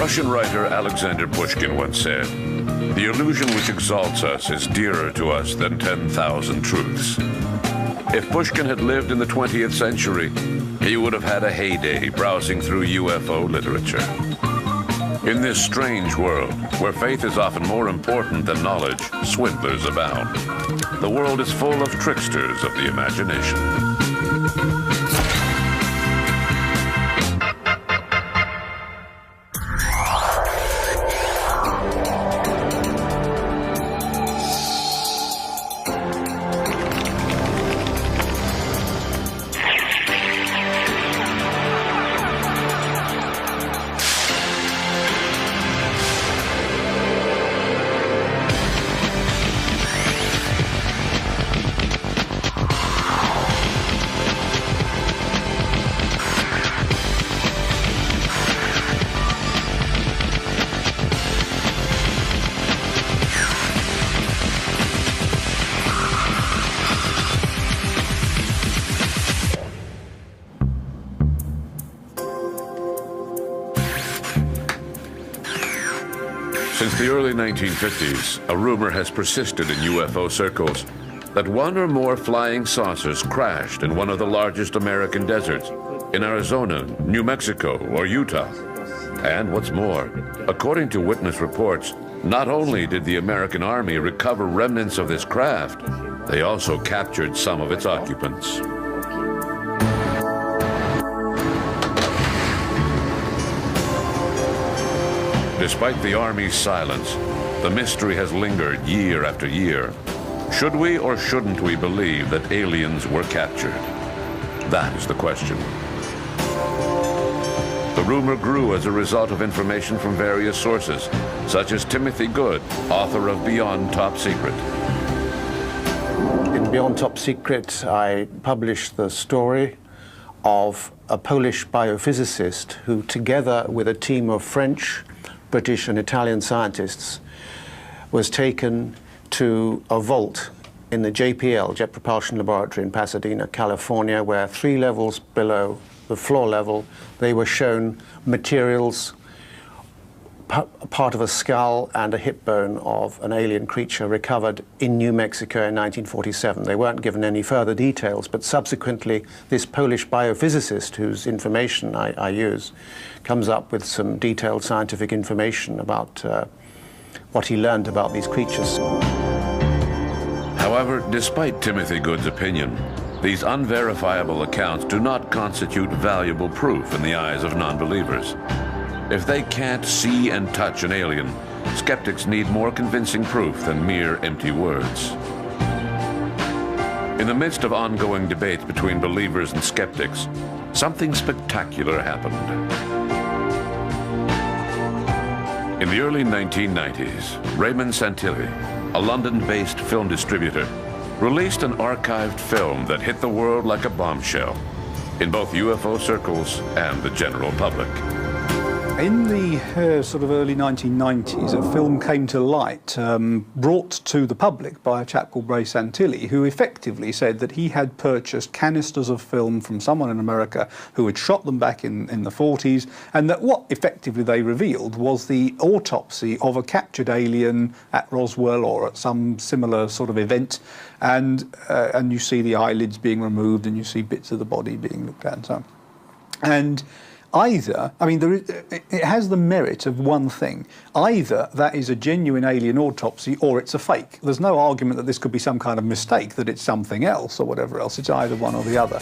Russian writer Alexander Pushkin once said, "The illusion which exalts us is dearer to us than 10,000 truths." If Pushkin had lived in the 20th century, he would have had a heyday browsing through UFO literature. In this strange world, where faith is often more important than knowledge, swindlers abound. The world is full of tricksters of the imagination. Since the early 1950s, a rumor has persisted in UFO circles that one or more flying saucers crashed in one of the largest American deserts, in Arizona, New Mexico, or Utah. And what's more, according to witness reports, not only did the American Army recover remnants of this craft, they also captured some of its occupants. Despite the Army's silence, the mystery has lingered year after year. Should we or shouldn't we believe that aliens were captured? That is the question. The rumor grew as a result of information from various sources, such as Timothy Good, author of Beyond Top Secret. In Beyond Top Secret, I published the story of a Polish biophysicist who, together with a team of French, British and Italian scientists, was taken to a vault in the JPL, Jet Propulsion Laboratory in Pasadena, California, where 3 levels below the floor level, they were shown materials, part of a skull and a hip bone of an alien creature recovered in New Mexico in 1947. They weren't given any further details, but subsequently this Polish biophysicist, whose information I use, comes up with some detailed scientific information about what he learned about these creatures. However, despite Timothy Good's opinion, these unverifiable accounts do not constitute valuable proof in the eyes of non-believers. If they can't see and touch an alien, skeptics need more convincing proof than mere empty words. In the midst of ongoing debates between believers and skeptics, something spectacular happened. In the early 1990s, Raymond Santilli, a London-based film distributor, released an archived film that hit the world like a bombshell in both UFO circles and the general public. In the sort of early 1990s, a film came to light, brought to the public by a chap called Ray Santilli, who effectively said that he had purchased canisters of film from someone in America who had shot them back in the 40s, and that what effectively they revealed was the autopsy of a captured alien at Roswell or at some similar sort of event, and you see the eyelids being removed and you see bits of the body being looked at and so on. And either, I mean, it has the merit of one thing. Either that is a genuine alien autopsy or it's a fake. There's no argument that this could be some kind of mistake, that it's something else or whatever else. It's either one or the other.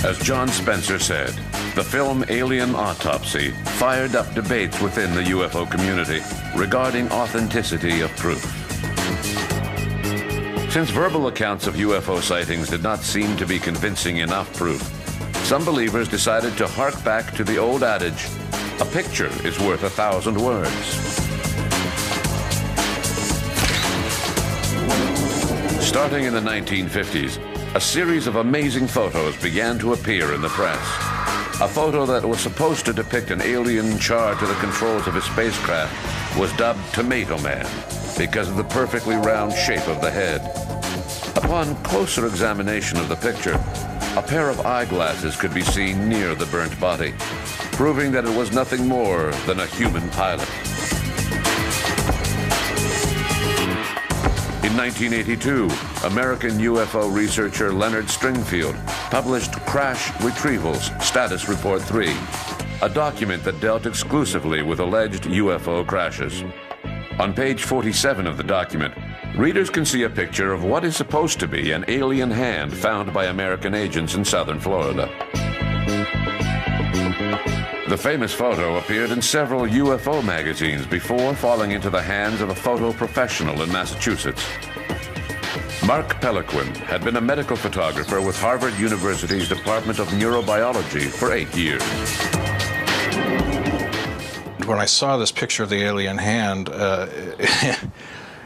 As John Spencer said, the film Alien Autopsy fired up debates within the UFO community regarding authenticity of proof. Since verbal accounts of UFO sightings did not seem to be convincing enough proof, some believers decided to hark back to the old adage, a picture is worth 1,000 words. Starting in the 1950s, a series of amazing photos began to appear in the press. A photo that was supposed to depict an alien in charge of the controls of his spacecraft was dubbed Tomato Man because of the perfectly round shape of the head. Upon closer examination of the picture, a pair of eyeglasses could be seen near the burnt body. proving that it was nothing more than a human pilot. In 1982, American UFO researcher Leonard Stringfield published Crash Retrievals Status Report 3, a document that dealt exclusively with alleged UFO crashes. On page 47 of the document, readers can see a picture of what is supposed to be an alien hand found by American agents in southern Florida. The famous photo appeared in several UFO magazines before falling into the hands of a photo professional in Massachusetts. Mark Pelequin had been a medical photographer with Harvard University's Department of Neurobiology for 8 years. When I saw this picture of the alien hand,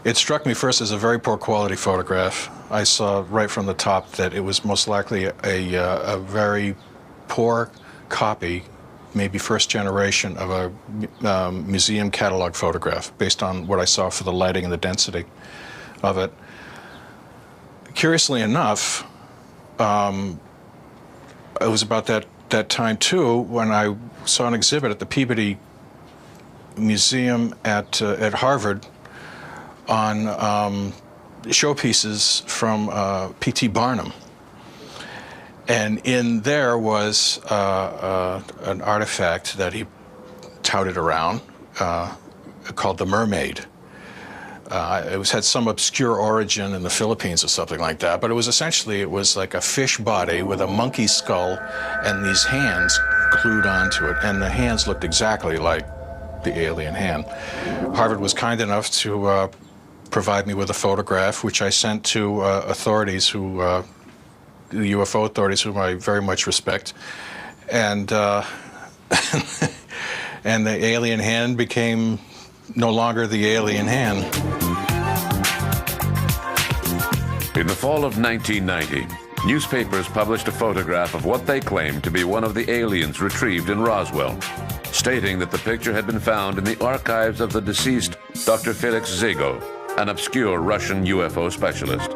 it struck me first as a very poor quality photograph. I saw right from the top that it was most likely a very poor copy, maybe first generation, of a museum catalog photograph based on what I saw for the lighting and the density of it. Curiously enough, it was about that time too when I saw an exhibit at the Peabody Museum at Harvard on showpieces from P.T. Barnum. And in there was an artifact that he touted around called the Mermaid. It had some obscure origin in the Philippines or something like that, but it was essentially, it was like a fish body with a monkey skull and these hands glued onto it, and the hands looked exactly like the alien hand. Harvard was kind enough to provide me with a photograph, which I sent to authorities who, the UFO authorities, whom I very much respect, and and the alien hand became no longer the alien hand. In the fall of 1990, newspapers published a photograph of what they claimed to be one of the aliens retrieved in Roswell, stating that the picture had been found in the archives of the deceased Dr. Felix Zago, an obscure Russian UFO specialist.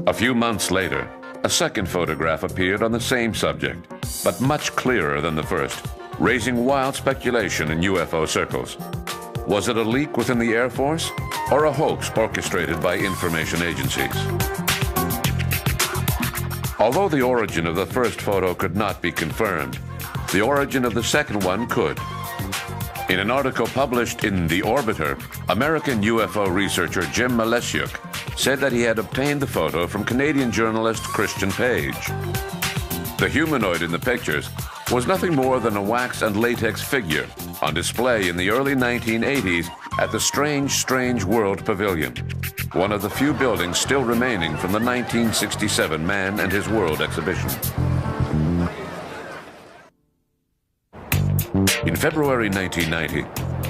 A few months later, a second photograph appeared on the same subject, but much clearer than the first, raising wild speculation in UFO circles. Was it a leak within the Air Force, or a hoax orchestrated by information agencies? Although the origin of the first photo could not be confirmed, the origin of the second one could. In an article published in The Orbiter, American UFO researcher Jim Malesiuk said that he had obtained the photo from Canadian journalist Christian Page. The humanoid in the pictures was nothing more than a wax and latex figure on display in the early 1980s at the Strange World Pavilion, one of the few buildings still remaining from the 1967 Man and His World exhibition. In February 1990,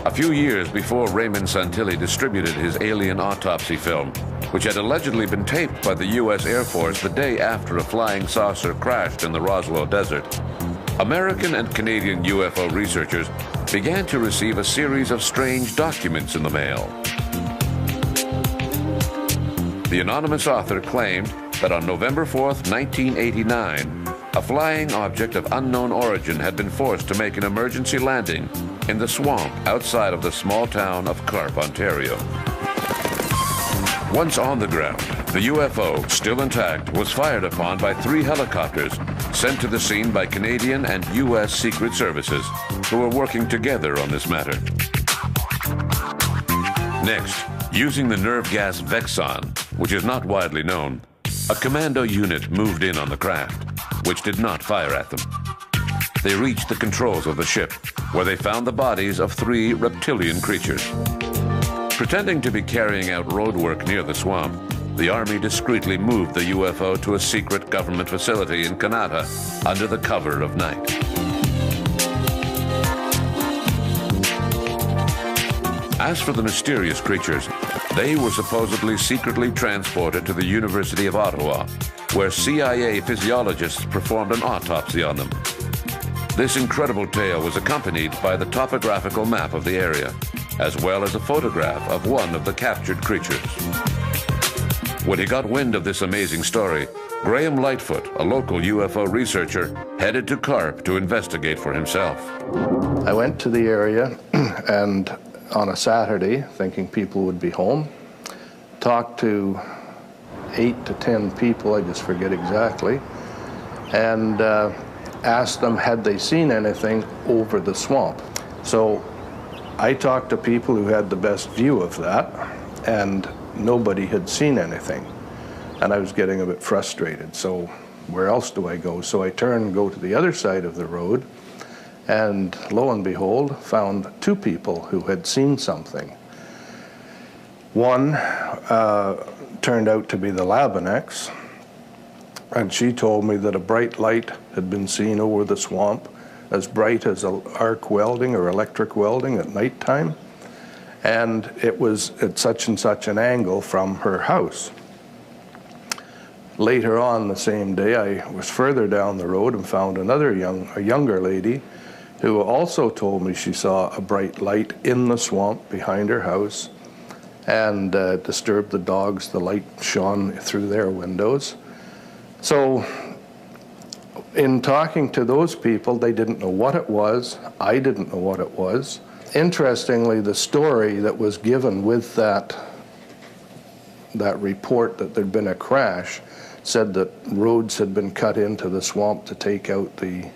a few years before Raymond Santilli distributed his alien autopsy film, which had allegedly been taped by the U.S. Air Force the day after a flying saucer crashed in the Roswell Desert, American and Canadian UFO researchers began to receive a series of strange documents in the mail. The anonymous author claimed that on November 4th, 1989, a flying object of unknown origin had been forced to make an emergency landing in the swamp outside of the small town of Carp, Ontario. Once on the ground, the UFO, still intact, was fired upon by 3 helicopters sent to the scene by Canadian and U.S. Secret Services, who were working together on this matter. Next, using the nerve gas Vexon, which is not widely known, a commando unit moved in on the craft, which did not fire at them. They reached the controls of the ship, where they found the bodies of 3 reptilian creatures. Pretending to be carrying out road work near the swamp, the Army discreetly moved the UFO to a secret government facility in Canada under the cover of night. As for the mysterious creatures, they were supposedly secretly transported to the University of Ottawa, where CIA physiologists performed an autopsy on them. This incredible tale was accompanied by the topographical map of the area, as well as a photograph of one of the captured creatures. When he got wind of this amazing story, Graham Lightfoot, a local UFO researcher, headed to Carp to investigate for himself. I went to the area and on a Saturday, thinking people would be home, talked to 8 to 10 people, I just forget exactly, and asked them had they seen anything over the swamp. So I talked to people who had the best view of that, and nobody had seen anything. And I was getting a bit frustrated, so where else do I go? So I turned and go to the other side of the road, and lo and behold, found 2 people who had seen something. One turned out to be the Labinex, and she told me that a bright light had been seen over the swamp, as bright as arc welding or electric welding at nighttime, and it was at such and such an angle from her house. Later on the same day, I was further down the road and found a younger lady who also told me she saw a bright light in the swamp behind her house, and disturbed the dogs. The light shone through their windows. So in talking to those people, they didn't know what it was. I didn't know what it was. Interestingly, the story that was given with that report that there'd been a crash said that roads had been cut into the swamp to take out the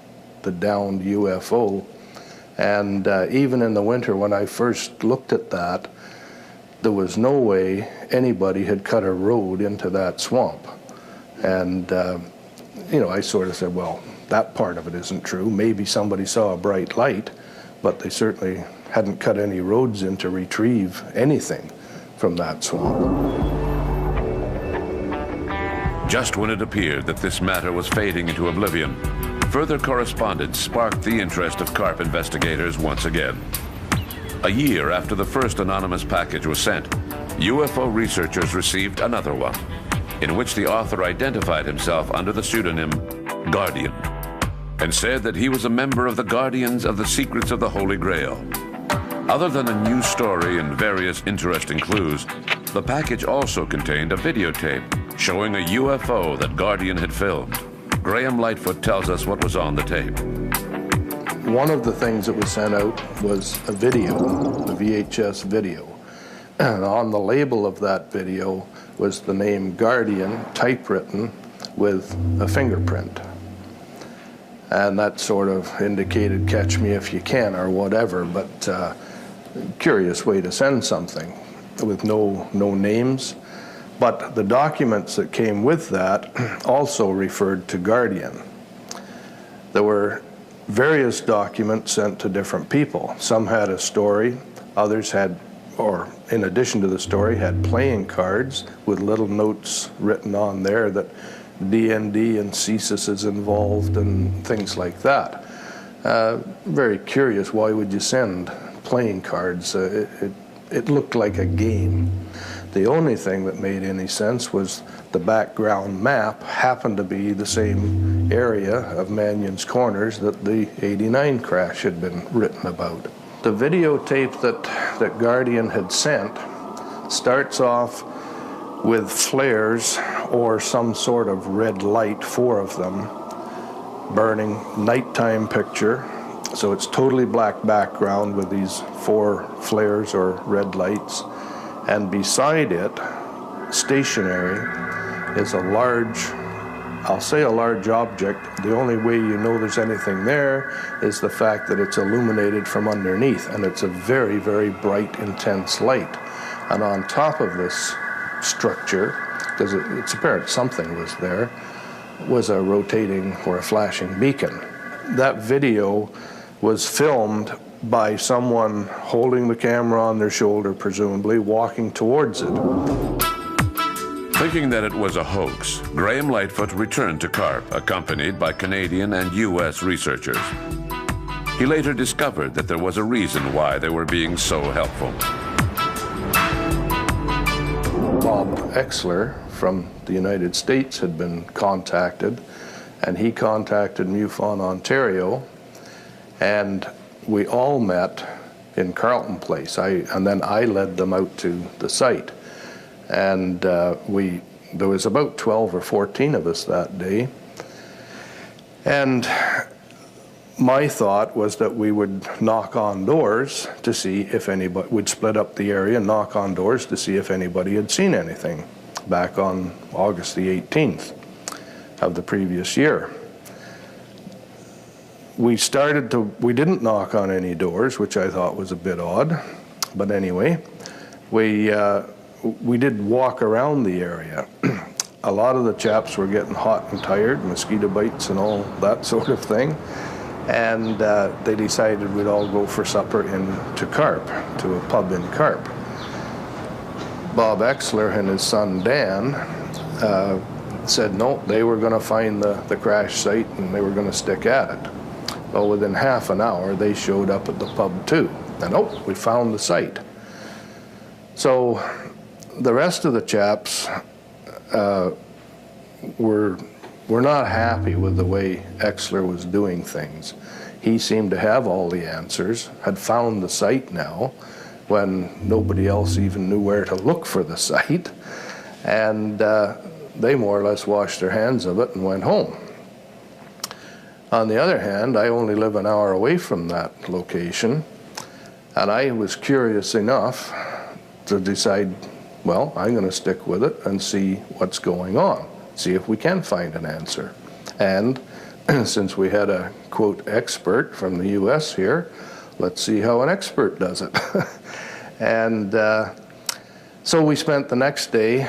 downed UFO. And even in the winter when I first looked at that, there was no way anybody had cut a road into that swamp. And you know, I sort of said, well, that part of it isn't true. Maybe somebody saw a bright light, but they certainly hadn't cut any roads in to retrieve anything from that swamp. Just when it appeared that this matter was fading into oblivion, further correspondence sparked the interest of Carp investigators once again. A year after the first anonymous package was sent, UFO researchers received another one, in which the author identified himself under the pseudonym Guardian, and said that he was a member of the Guardians of the Secrets of the Holy Grail. Other than a new story and various interesting clues, the package also contained a videotape showing a UFO that Guardian had filmed. Graham Lightfoot tells us what was on the tape. One of the things that was sent out was a video, a VHS video. And on the label of that video was the name Guardian typewritten with a fingerprint. And that sort of indicated catch me if you can or whatever, but curious way to send something with no names. But the documents that came with that also referred to Guardian. There were various documents sent to different people. Some had a story, others had, or in addition to the story, had playing cards with little notes written on there that DND and CSIS is involved and things like that. Very curious, why would you send playing cards? It looked like a game. The only thing that made any sense was the background map happened to be the same area of Mannion's Corners that the '89 crash had been written about. The videotape that Guardian had sent starts off with flares or some sort of red light, 4 of them, burning, nighttime picture. So it's totally black background with these 4 flares or red lights. And beside it, stationary, is a large, I'll say a large object. The only way you know there's anything there is the fact that it's illuminated from underneath, and it's a very, very bright, intense light. And on top of this structure, because it's apparent something was there, was a rotating or a flashing beacon. That video was filmed by someone holding the camera on their shoulder, presumably, walking towards it. Thinking that it was a hoax, Graham Lightfoot returned to Carp, accompanied by Canadian and U.S. researchers. He later discovered that there was a reason why they were being so helpful. Bob Exler from the United States had been contacted, and he contacted MUFON Ontario, and we all met in Carleton Place, and then I led them out to the site. And we There was about 12 or 14 of us that day. And my thought was that we would knock on doors to see if anybody would split up the area and knock on doors to see if anybody had seen anything back on August the 18th of the previous year. We didn't knock on any doors, which I thought was a bit odd, but anyway, we did walk around the area. A lot of the chaps were getting hot and tired, mosquito bites and all that sort of thing. And they decided we'd all go for supper to Carp, to a pub in Carp. Bob Exler and his son Dan said no, they were going to find the crash site and they were going to stick at it. Well, within half an hour, they showed up at the pub too. And oh, we found the site. So the rest of the chaps were not happy with the way Exler was doing things. He seemed to have all the answers, had found the site now, when nobody else even knew where to look for the site. And they more or less washed their hands of it and went home. On the other hand, I only live an hour away from that location, and I was curious enough to decide, well, I'm going to stick with it and see what's going on, see if we can find an answer. And since we had a, quote, expert from the US here, let's see how an expert does it. And so we spent the next day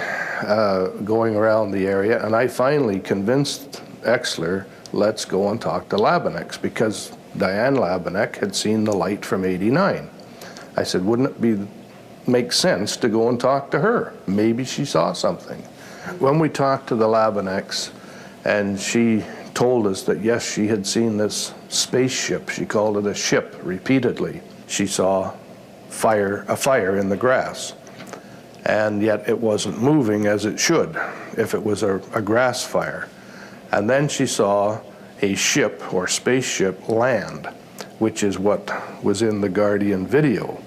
going around the area, and I finally convinced Exler, let's go and talk to Labenex, because Diane Labenek had seen the light from '89. I said, wouldn't it make sense to go and talk to her? Maybe she saw something. When we talked to the Labenex, and she told us that yes, she had seen this spaceship, she called it a ship repeatedly. She saw a fire in the grass, and yet it wasn't moving as it should if it was a grass fire. And then she saw a ship or spaceship land, which is what was in the Guardian video.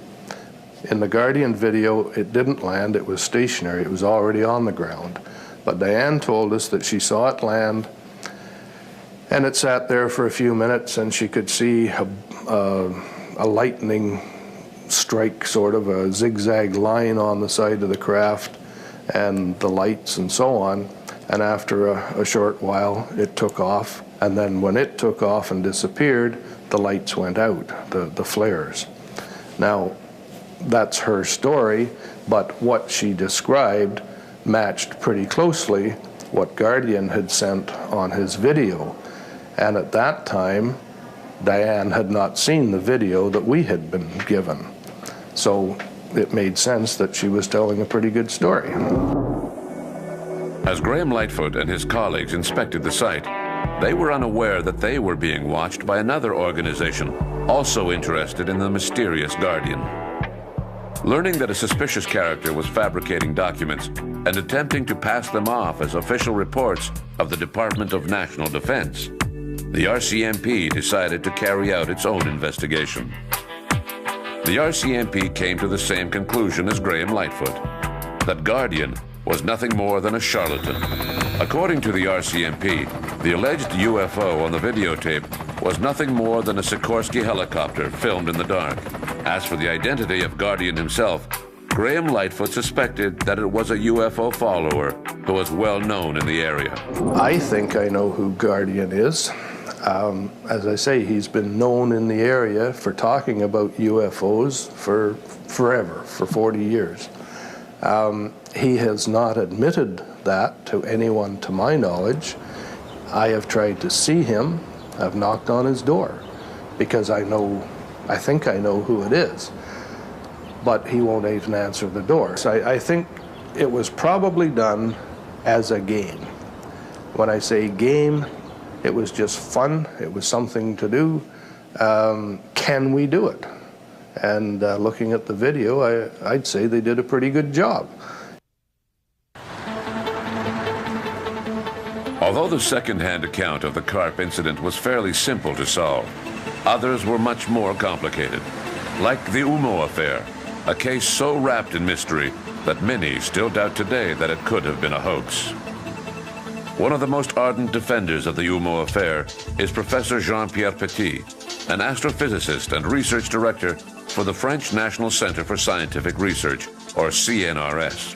In the Guardian video, it didn't land, it was stationary, it was already on the ground. But Diane told us that she saw it land, and it sat there for a few minutes, and she could see a lightning strike, sort of a zigzag line on the side of the craft, and the lights and so on. And after a short while, it took off. And then when it took off and disappeared, the lights went out, the flares. Now, that's her story, but what she described matched pretty closely what Guardian had sent on his video. And at that time, Diane had not seen the video that we had been given. So it made sense that she was telling a pretty good story. As Graham Lightfoot and his colleagues inspected the site, they were unaware that they were being watched by another organization, also interested in the mysterious Guardian. Learning that a suspicious character was fabricating documents and attempting to pass them off as official reports of the Department of National Defense, the RCMP decided to carry out its own investigation. The RCMP came to the same conclusion as Graham Lightfoot, that Guardian was nothing more than a charlatan. According to the RCMP, the alleged UFO on the videotape was nothing more than a Sikorsky helicopter filmed in the dark. As for the identity of Guardian himself, Graham Lightfoot suspected that it was a UFO follower who was well known in the area. I think I know who Guardian is. As I say, he's been known in the area for talking about UFOs for forever, for 40 years. He has not admitted that to anyone to my knowledge. I have tried to see him. I've knocked on his door because I think I know who it is, but he won't even answer the door. So I think it was probably done as a game. When I say game, it was just fun. It was something to do. Can we do it? And looking at the video, I'd say they did a pretty good job. Although the second-hand account of the Carp incident was fairly simple to solve, others were much more complicated. Like the Umo affair, a case so wrapped in mystery that many still doubt today that it could have been a hoax. One of the most ardent defenders of the UMO affair is Professor Jean-Pierre Petit, an astrophysicist and research director for the French National Center for Scientific Research, or CNRS.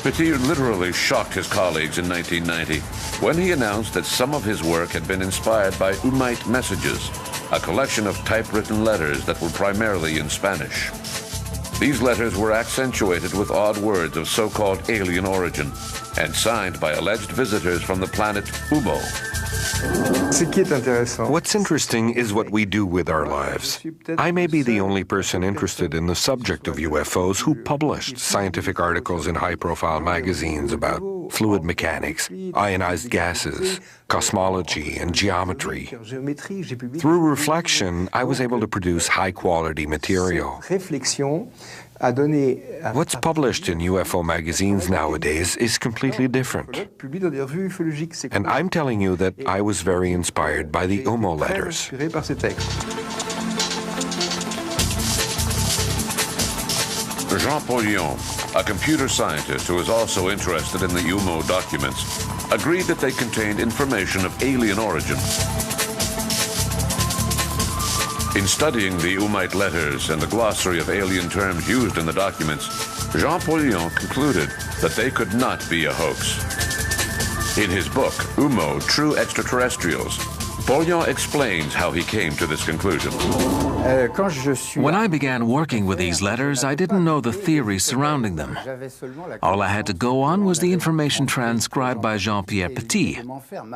Petit literally shocked his colleagues in 1990 when he announced that some of his work had been inspired by Umite messages, a collection of typewritten letters that were primarily in Spanish. These letters were accentuated with odd words of so-called alien origin and signed by alleged visitors from the planet Umo. What's interesting is what we do with our lives. I may be the only person interested in the subject of UFOs who published scientific articles in high-profile magazines about fluid mechanics, ionized gases, cosmology, and geometry. Through reflection, I was able to produce high-quality material. What's published in UFO magazines nowadays is completely different. And I'm telling you that I was very inspired by the UMO letters. Jean Paullion, a computer scientist who is also interested in the UMO documents, agreed that they contained information of alien origin. In studying the Umite letters and the glossary of alien terms used in the documents, Jean Paullion concluded that they could not be a hoax. In his book, UMO, True Extraterrestrials, Paullion explains how he came to this conclusion. When I began working with these letters, I didn't know the theories surrounding them. All I had to go on was the information transcribed by Jean-Pierre Petit,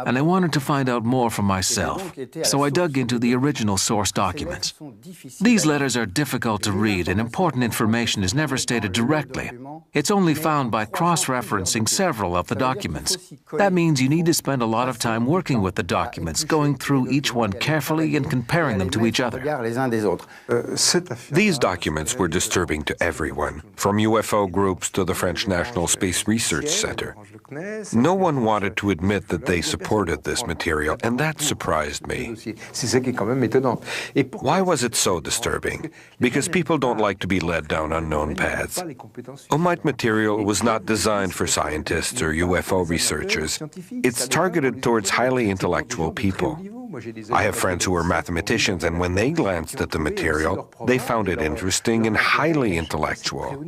and I wanted to find out more for myself, so I dug into the original source documents. These letters are difficult to read, and important information is never stated directly. It's only found by cross-referencing several of the documents. That means you need to spend a lot of time working with the documents, going through each one carefully and comparing them to each other. These documents were disturbing to everyone, from UFO groups to the French National Space Research Center. No one wanted to admit that they supported this material, and that surprised me. Why was it so disturbing? Because people don't like to be led down unknown paths. Umite material was not designed for scientists or UFO researchers. It's targeted towards highly intellectual people. I have friends who are mathematicians, and when they glanced at the material, they found it interesting and highly intellectual.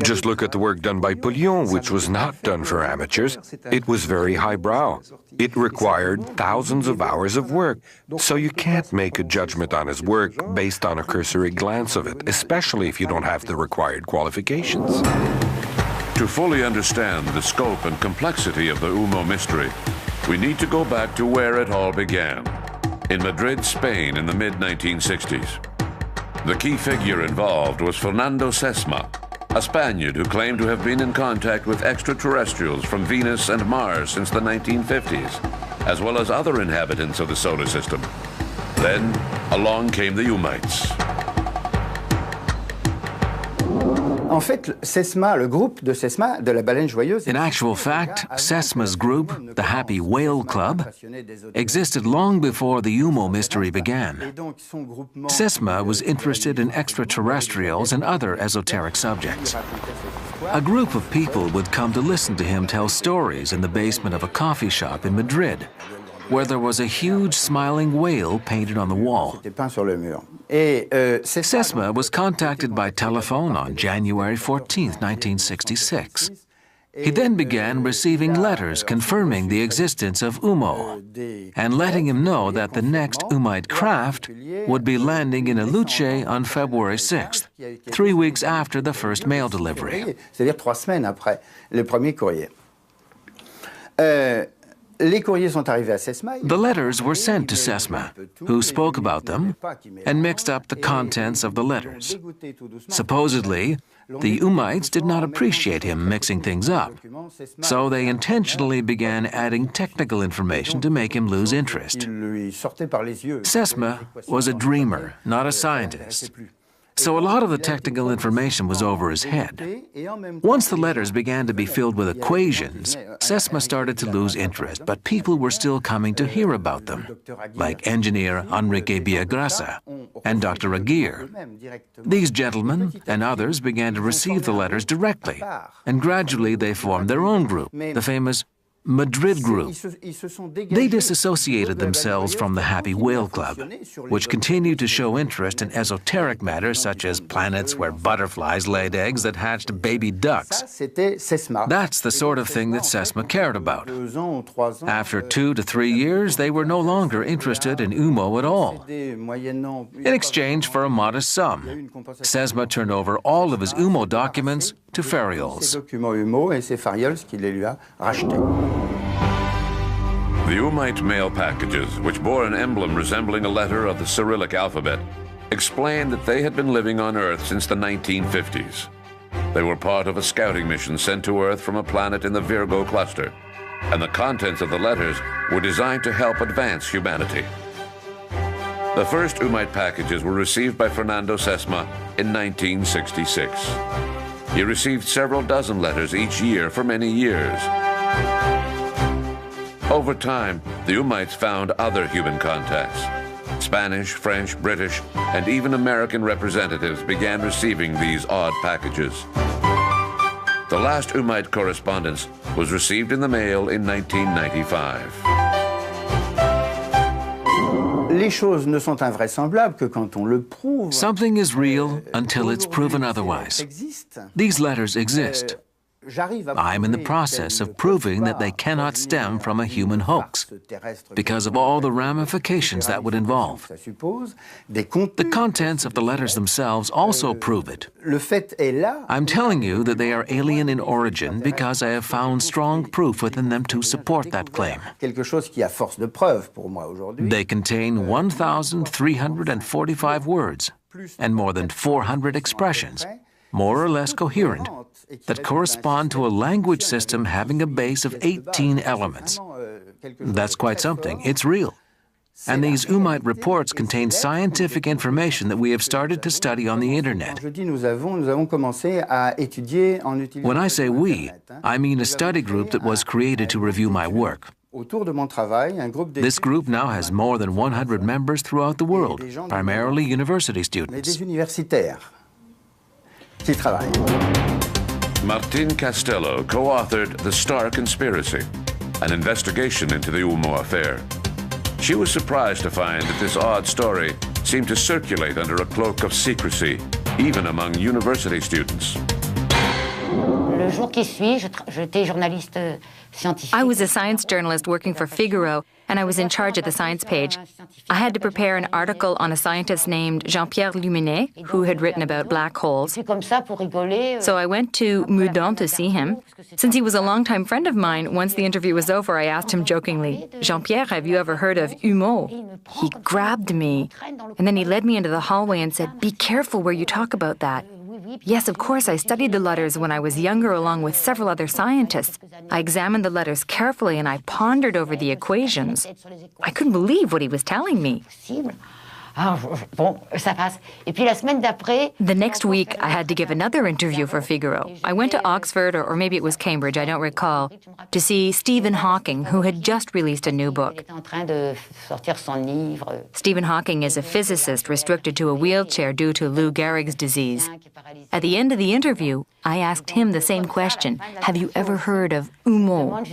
Just look at the work done by Paullion, which was not done for amateurs. It was very highbrow. It required thousands of hours of work, so you can't make a judgment on his work based on a cursory glance of it, especially if you don't have the required qualifications. To fully understand the scope and complexity of the UMO mystery, we need to go back to where it all began, in Madrid, Spain in the mid-1960s. The key figure involved was Fernando Sesma, a Spaniard who claimed to have been in contact with extraterrestrials from Venus and Mars since the 1950s, as well as other inhabitants of the solar system. Then, along came the Umites. In actual fact, Sesma's group, the Happy Whale Club, existed long before the UMO mystery began. Sesma was interested in extraterrestrials and other esoteric subjects. A group of people would come to listen to him tell stories in the basement of a coffee shop in Madrid, where there was a huge smiling whale painted on the wall. Sesma was contacted by telephone on January 14, 1966. He then began receiving letters confirming the existence of UMO and letting him know that the next Umite craft would be landing in Aluche on February 6th, 3 weeks after the first mail delivery. The letters were sent to Sesma, who spoke about them and mixed up the contents of the letters. Supposedly, the Umites did not appreciate him mixing things up, so they intentionally began adding technical information to make him lose interest. Sesma was a dreamer, not a scientist. So a lot of the technical information was over his head. Once the letters began to be filled with equations, Sesma started to lose interest, but people were still coming to hear about them, like engineer Enrique Villagrasa and Dr. Aguirre. These gentlemen and others began to receive the letters directly, and gradually they formed their own group, the famous Madrid Group. They disassociated themselves from the Happy Whale Club, which continued to show interest in esoteric matters such as planets where butterflies laid eggs that hatched baby ducks. That's the sort of thing that Sesma cared about. After 2 to 3 years, they were no longer interested in UMO at all. In exchange for a modest sum, Sesma turned over all of his UMO documents to Farriols. The Umite mail packages, which bore an emblem resembling a letter of the Cyrillic alphabet, explained that they had been living on Earth since the 1950s. They were part of a scouting mission sent to Earth from a planet in the Virgo cluster, and the contents of the letters were designed to help advance humanity. The first Umite packages were received by Fernando Sesma in 1966. He received several dozen letters each year for many years. Over time, the Umites found other human contacts. Spanish, French, British, and even American representatives began receiving these odd packages. The last Umite correspondence was received in the mail in 1995. Something is real until it's proven otherwise. These letters exist. I'm in the process of proving that they cannot stem from a human hoax because of all the ramifications that would involve. The contents of the letters themselves also prove it. I'm telling you that they are alien in origin because I have found strong proof within them to support that claim. They contain 1,345 words and more than 400 expressions, more or less coherent, that correspond to a language system having a base of 18 elements. That's quite something. It's real. And these Umite reports contain scientific information that we have started to study on the internet. When I say we, I mean a study group that was created to review my work. This group now has more than 100 members throughout the world, primarily university students. Martin Castello co-authored The Star Conspiracy, an investigation into the UMO affair. She was surprised to find that this odd story seemed to circulate under a cloak of secrecy, even among university students. I was a science journalist working for Figaro, and I was in charge of the science page. I had to prepare an article on a scientist named Jean-Pierre Luminet, who had written about black holes. So I went to Meudon to see him. Since he was a longtime friend of mine, once the interview was over, I asked him jokingly, "Jean-Pierre, have you ever heard of UMO?" He grabbed me, and then he led me into the hallway and said, "Be careful where you talk about that." Yes, of course, I studied the letters when I was younger along with several other scientists. I examined the letters carefully and I pondered over the equations. I couldn't believe what he was telling me. The next week, I had to give another interview for Figaro. I went to Oxford, or maybe it was Cambridge, I don't recall, to see Stephen Hawking, who had just released a new book. Stephen Hawking is a physicist restricted to a wheelchair due to Lou Gehrig's disease. At the end of the interview, I asked him the same question, "Have you ever heard of UMO?"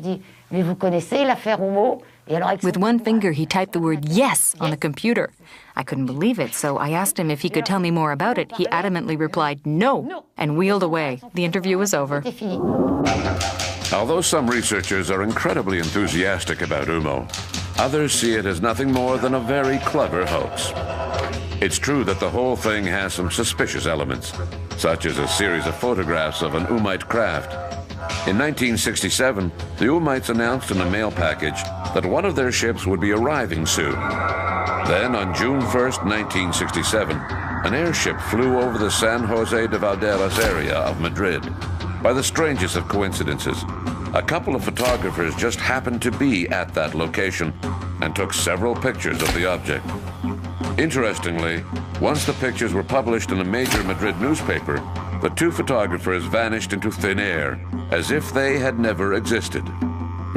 With one finger, he typed the word "yes" on the computer. I couldn't believe it, so I asked him if he could tell me more about it. He adamantly replied "no" and wheeled away. The interview was over. Although some researchers are incredibly enthusiastic about UMO, others see it as nothing more than a very clever hoax. It's true that the whole thing has some suspicious elements, such as a series of photographs of an Umite craft. In 1967, the Umites announced in a mail package that one of their ships would be arriving soon. Then, on June 1st, 1967, an airship flew over the San Jose de Valderas area of Madrid. By the strangest of coincidences, a couple of photographers just happened to be at that location and took several pictures of the object. Interestingly, once the pictures were published in a major Madrid newspaper, the two photographers vanished into thin air, as if they had never existed.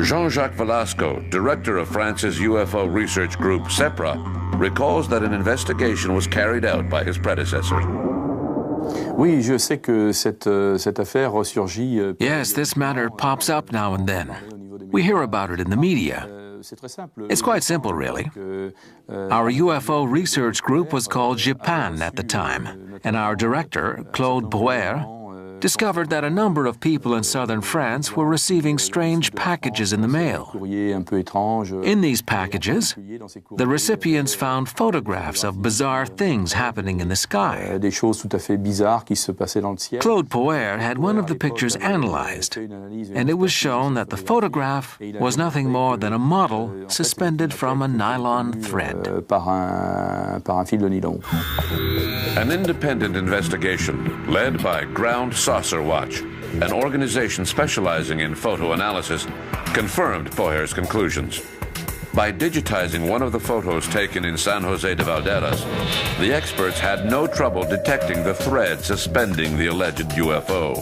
Jean-Jacques Velasco, director of France's UFO research group CEPRA, recalls that an investigation was carried out by his predecessor. Oui, je sais que cette affaire ressurgit. Yes, this matter pops up now and then. We hear about it in the media. It's quite simple, really. Our UFO research group was called Japan at the time, and our director, Claude Brouwer, discovered that a number of people in southern France were receiving strange packages in the mail. In these packages, the recipients found photographs of bizarre things happening in the sky. Claude Brouwer had one of the pictures analyzed, and it was shown that the photograph was nothing more than a model suspended from a nylon thread. An independent investigation led by Ground Saucer Watch, an organization specializing in photo analysis, confirmed Brouwer's conclusions. By digitizing one of the photos taken in San Jose de Valderas, the experts had no trouble detecting the thread suspending the alleged UFO.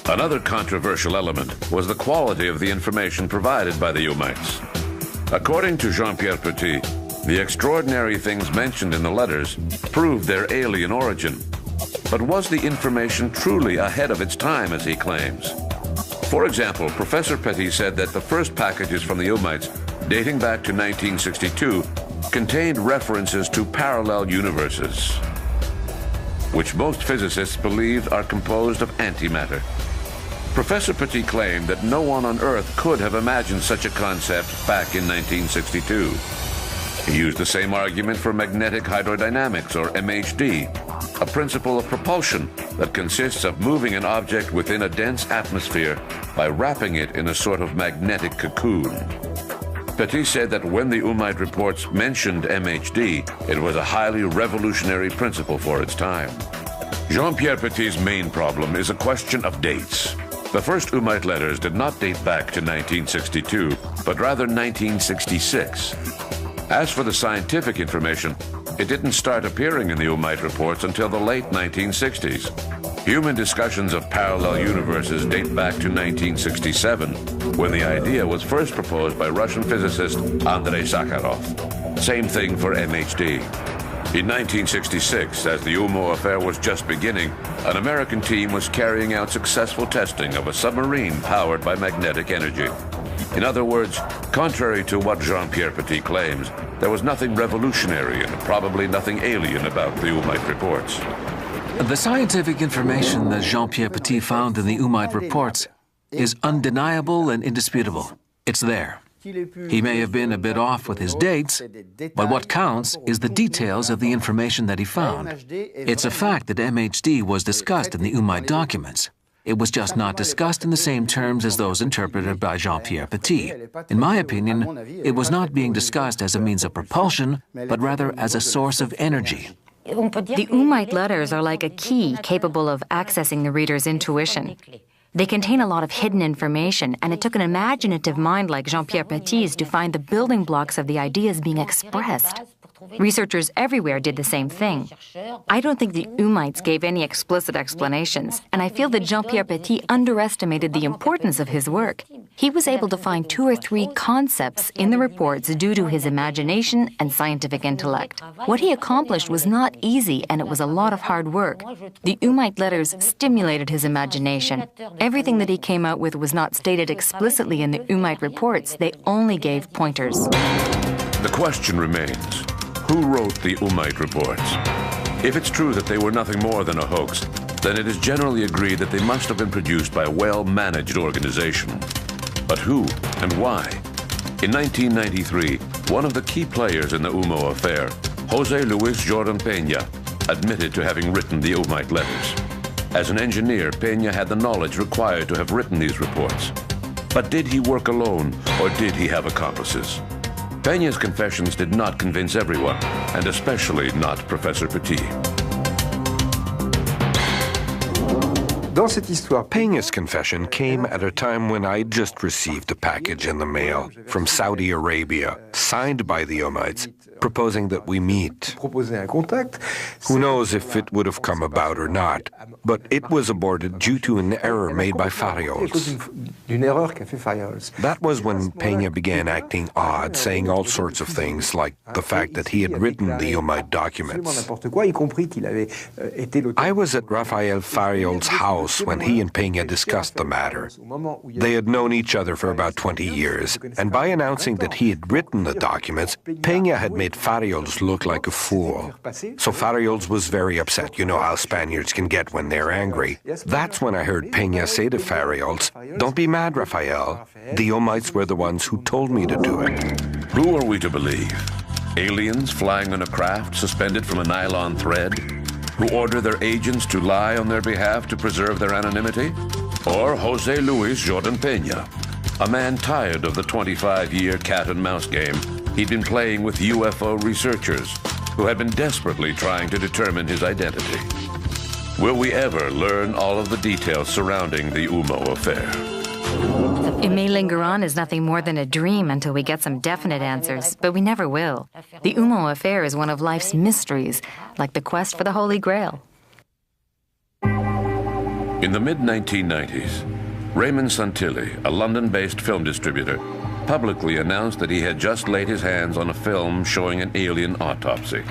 Another controversial element was the quality of the information provided by the Umites. According to Jean-Pierre Petit, the extraordinary things mentioned in the letters proved their alien origin. But was the information truly ahead of its time, as he claims? For example, Professor Petit said that the first packages from the Umites, dating back to 1962, contained references to parallel universes, which most physicists believe are composed of antimatter. Professor Petit claimed that no one on Earth could have imagined such a concept back in 1962. He used the same argument for magnetic hydrodynamics, or MHD, a principle of propulsion that consists of moving an object within a dense atmosphere by wrapping it in a sort of magnetic cocoon. Petit said that when the Umite reports mentioned MHD, it was a highly revolutionary principle for its time. Jean-Pierre Petit's main problem is a question of dates. The first Umite letters did not date back to 1962, but rather 1966. As for the scientific information, it didn't start appearing in the Umite reports until the late 1960s. Human discussions of parallel universes date back to 1967, when the idea was first proposed by Russian physicist Andrei Sakharov. Same thing for MHD. In 1966, as the UMO affair was just beginning, an American team was carrying out successful testing of a submarine powered by magnetic energy. In other words, contrary to what Jean-Pierre Petit claims, there was nothing revolutionary and probably nothing alien about the Umite reports. The scientific information that Jean-Pierre Petit found in the Umite reports is undeniable and indisputable. It's there. He may have been a bit off with his dates, but what counts is the details of the information that he found. It's a fact that MHD was discussed in the Umite documents. It was just not discussed in the same terms as those interpreted by Jean-Pierre Petit. In my opinion, it was not being discussed as a means of propulsion, but rather as a source of energy. The Umite letters are like a key capable of accessing the reader's intuition. They contain a lot of hidden information, and it took an imaginative mind like Jean-Pierre Petit's to find the building blocks of the ideas being expressed. Researchers everywhere did the same thing. I don't think the Umites gave any explicit explanations, and I feel that Jean-Pierre Petit underestimated the importance of his work. He was able to find 2 or 3 concepts in the reports due to his imagination and scientific intellect. What he accomplished was not easy, and it was a lot of hard work. The Umite letters stimulated his imagination. Everything that he came out with was not stated explicitly in the Umite reports. They only gave pointers. The question remains, who wrote the Umite reports? If it's true that they were nothing more than a hoax, then it is generally agreed that they must have been produced by a well-managed organization. But who and why? In 1993, one of the key players in the UMO affair, José Luis Jordan Peña, admitted to having written the Umite letters. As an engineer, Peña had the knowledge required to have written these reports. But did he work alone, or did he have accomplices? Peña's confessions did not convince everyone, and especially not Professor Petit. Peña's confession came at a time when I'd just received a package in the mail from Saudi Arabia, signed by the Umites, proposing that we meet. Who knows if it would have come about or not, but it was aborted due to an error made by Fariols. That was when Peña began acting odd, saying all sorts of things, like the fact that he had written the Umite documents. I was at Rafael Fariol's house when he and Peña discussed the matter. They had known each other for about 20 years, and by announcing that he had written the documents, Peña had made Fariols look like a fool. So Fariols was very upset. You know how Spaniards can get when they're angry. That's when I heard Peña say to Fariols, "Don't be mad, Rafael. The Umites were the ones who told me to do it." Who are we to believe? Aliens flying on a craft suspended from a nylon thread, who order their agents to lie on their behalf to preserve their anonymity? Or Jose Luis Jordan Peña, a man tired of the 25-year cat-and-mouse game he'd been playing with UFO researchers who had been desperately trying to determine his identity. Will we ever learn all of the details surrounding the UMO affair? It may linger on as nothing more than a dream until we get some definite answers, but we never will. The UMO affair is one of life's mysteries, like the quest for the Holy Grail. In the mid-1990s, Raymond Santilli, a London-based film distributor, publicly announced that he had just laid his hands on a film showing an alien autopsy.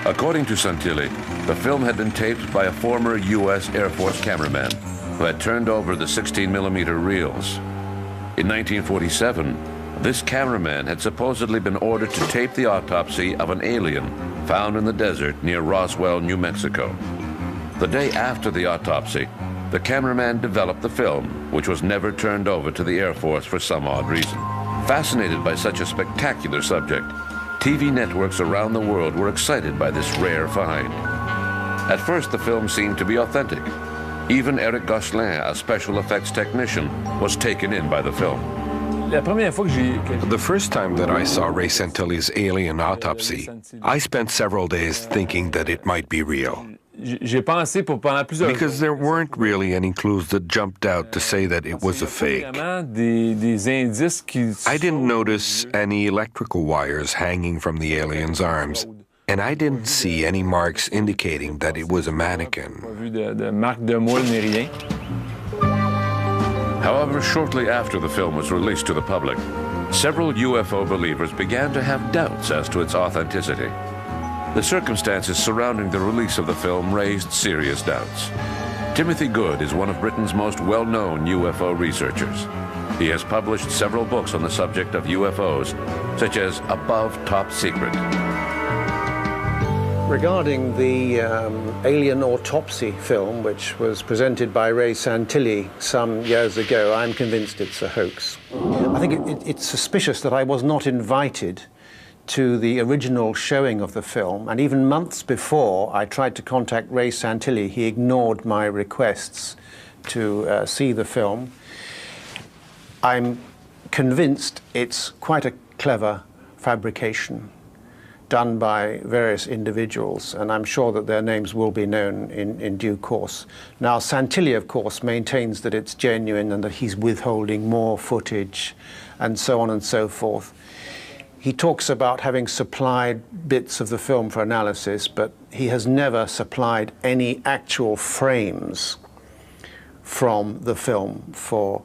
According to Santilli, the film had been taped by a former U.S. Air Force cameraman who had turned over the 16mm reels. In 1947, this cameraman had supposedly been ordered to tape the autopsy of an alien found in the desert near Roswell, New Mexico. The day after the autopsy, the cameraman developed the film, which was never turned over to the Air Force for some odd reason. Fascinated by such a spectacular subject, TV networks around the world were excited by this rare find. At first, the film seemed to be authentic. Even Eric Gosselin, a special effects technician, was taken in by the film. The first time that I saw Ray Santilli's alien autopsy, I spent several days thinking that it might be real. Because there weren't really any clues that jumped out to say that it was a fake. I didn't notice any electrical wires hanging from the alien's arms, and I didn't see any marks indicating that it was a mannequin. However, shortly after the film was released to the public, several UFO believers began to have doubts as to its authenticity. The circumstances surrounding the release of the film raised serious doubts. Timothy Good is one of Britain's most well-known UFO researchers. He has published several books on the subject of UFOs, such as Above Top Secret. Regarding the alien autopsy film, which was presented by Ray Santilli some years ago, I'm convinced it's a hoax. I think it's suspicious that I was not invited to the original showing of the film, and even months before I tried to contact Ray Santilli, he ignored my requests to see the film. I'm convinced it's quite a clever fabrication done by various individuals, and I'm sure that their names will be known in due course. Now, Santilli, of course, maintains that it's genuine and that he's withholding more footage and so on and so forth. He talks about having supplied bits of the film for analysis, but he has never supplied any actual frames from the film for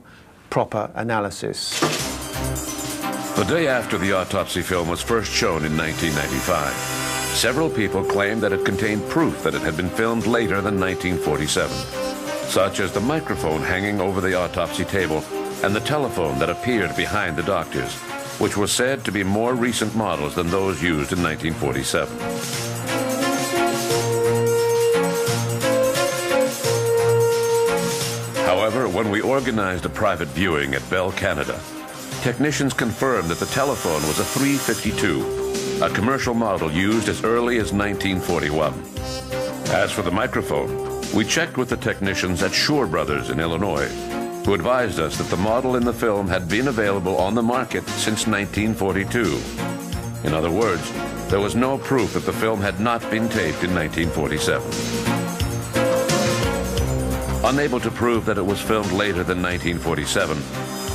proper analysis. The day after the autopsy film was first shown in 1995, several people claimed that it contained proof that it had been filmed later than 1947, such as the microphone hanging over the autopsy table and the telephone that appeared behind the doctors, which were said to be more recent models than those used in 1947. However, when we organized a private viewing at Bell Canada, technicians confirmed that the telephone was a 352, a commercial model used as early as 1941. As for the microphone, we checked with the technicians at Shure Brothers in Illinois, who advised us that the model in the film had been available on the market since 1942. In other words, there was no proof that the film had not been taped in 1947. Unable to prove that it was filmed later than 1947,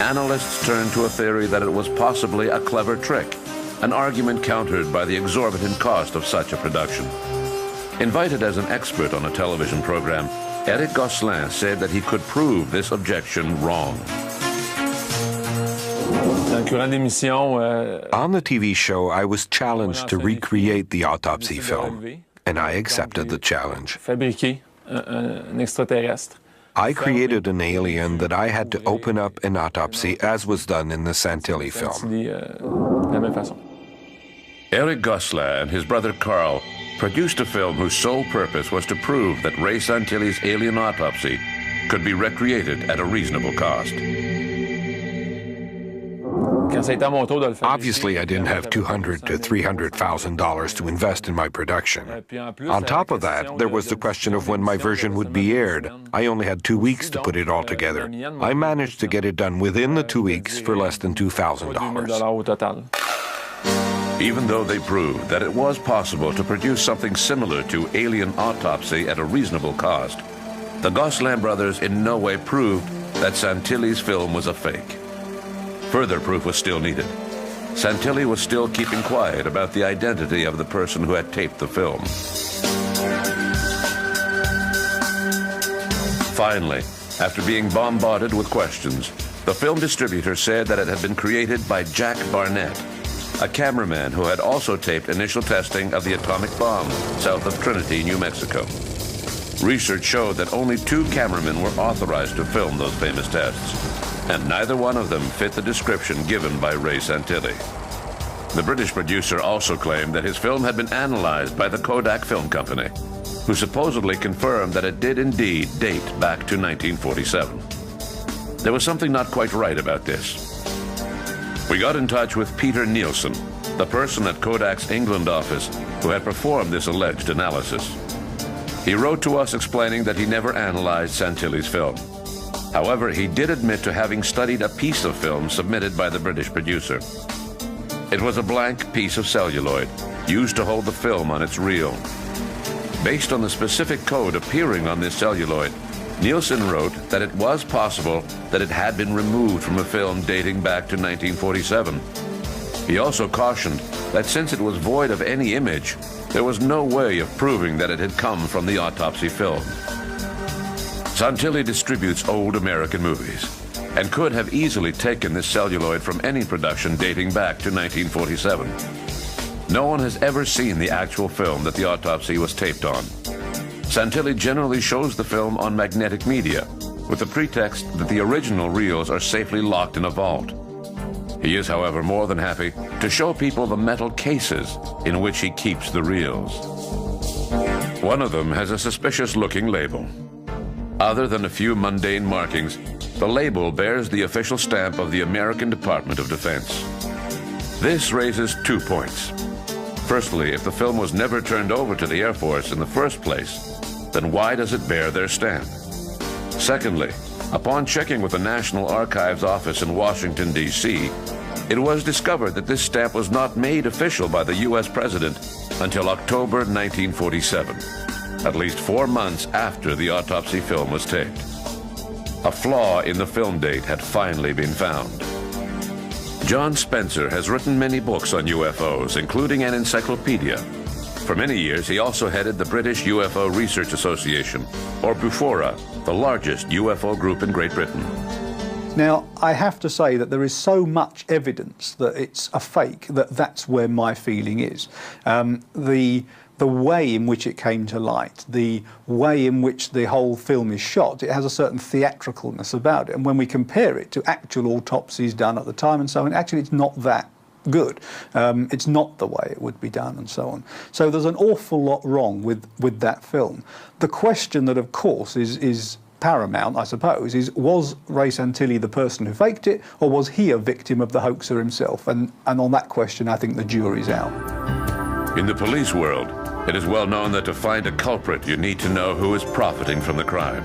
analysts turned to a theory that it was possibly a clever trick, an argument countered by the exorbitant cost of such a production. Invited as an expert on a television program, Eric Gosselin said that he could prove this objection wrong. On the TV show, I was challenged to recreate the autopsy film, and I accepted the challenge. I created an alien that I had to open up an autopsy, as was done in the Santilli film. Eric Gosselin and his brother Carl produced a film whose sole purpose was to prove that Ray Santilli's alien autopsy could be recreated at a reasonable cost. Obviously, I didn't have $200,000 to $300,000 to invest in my production. On top of that, there was the question of when my version would be aired. I only had 2 weeks to put it all together. I managed to get it done within the 2 weeks for less than $2,000. Even though they proved that it was possible to produce something similar to Alien Autopsy at a reasonable cost, the Gosselin brothers in no way proved that Santilli's film was a fake. Further proof was still needed. Santilli was still keeping quiet about the identity of the person who had taped the film. Finally, after being bombarded with questions, the film distributor said that it had been created by Jack Barnett, a cameraman who had also taped initial testing of the atomic bomb south of Trinity, New Mexico. Research showed that only 2 cameramen were authorized to film those famous tests, and neither one of them fit the description given by Ray Santilli. The British producer also claimed that his film had been analyzed by the Kodak Film Company, who supposedly confirmed that it did indeed date back to 1947. There was something not quite right about this. We got in touch with Peter Nielsen, the person at Kodak's England office who had performed this alleged analysis. He wrote to us explaining that he never analyzed Santilli's film. However, he did admit to having studied a piece of film submitted by the British producer. It was a blank piece of celluloid used to hold the film on its reel. Based on the specific code appearing on this celluloid, Nielsen wrote that it was possible that it had been removed from a film dating back to 1947. He also cautioned that since it was void of any image, there was no way of proving that it had come from the autopsy film. Santilli distributes old American movies and could have easily taken this celluloid from any production dating back to 1947. No one has ever seen the actual film that the autopsy was taped on. Santilli generally shows the film on magnetic media, with the pretext that the original reels are safely locked in a vault. He is, however, more than happy to show people the metal cases in which he keeps the reels. One of them has a suspicious-looking label. Other than a few mundane markings, the label bears the official stamp of the American Department of Defense. This raises 2 points. Firstly, if the film was never turned over to the Air Force in the first place, then why does it bear their stamp? Secondly, upon checking with the National Archives office in Washington, D.C., it was discovered that this stamp was not made official by the U.S. President until October 1947, at least 4 months after the autopsy film was taped. A flaw in the film date had finally been found. John Spencer has written many books on UFOs, including an encyclopedia. For many years, he also headed the British UFO Research Association, or BUFORA, the largest UFO group in Great Britain. Now, I have to say that there is so much evidence that it's a fake that that's where my feeling is. The way in which it came to light, the way in which the whole film is shot, it has a certain theatricalness about it. And when we compare it to actual autopsies done at the time and so on, actually it's not that good. It's not the way it would be done and so on. So there's an awful lot wrong with that film. The question that, of course, is paramount, I suppose, is was Ray Santilli the person who faked it, or was he a victim of the hoaxer himself? And on that question, I think the jury's out. In the police world, it is well known that to find a culprit, you need to know who is profiting from the crime.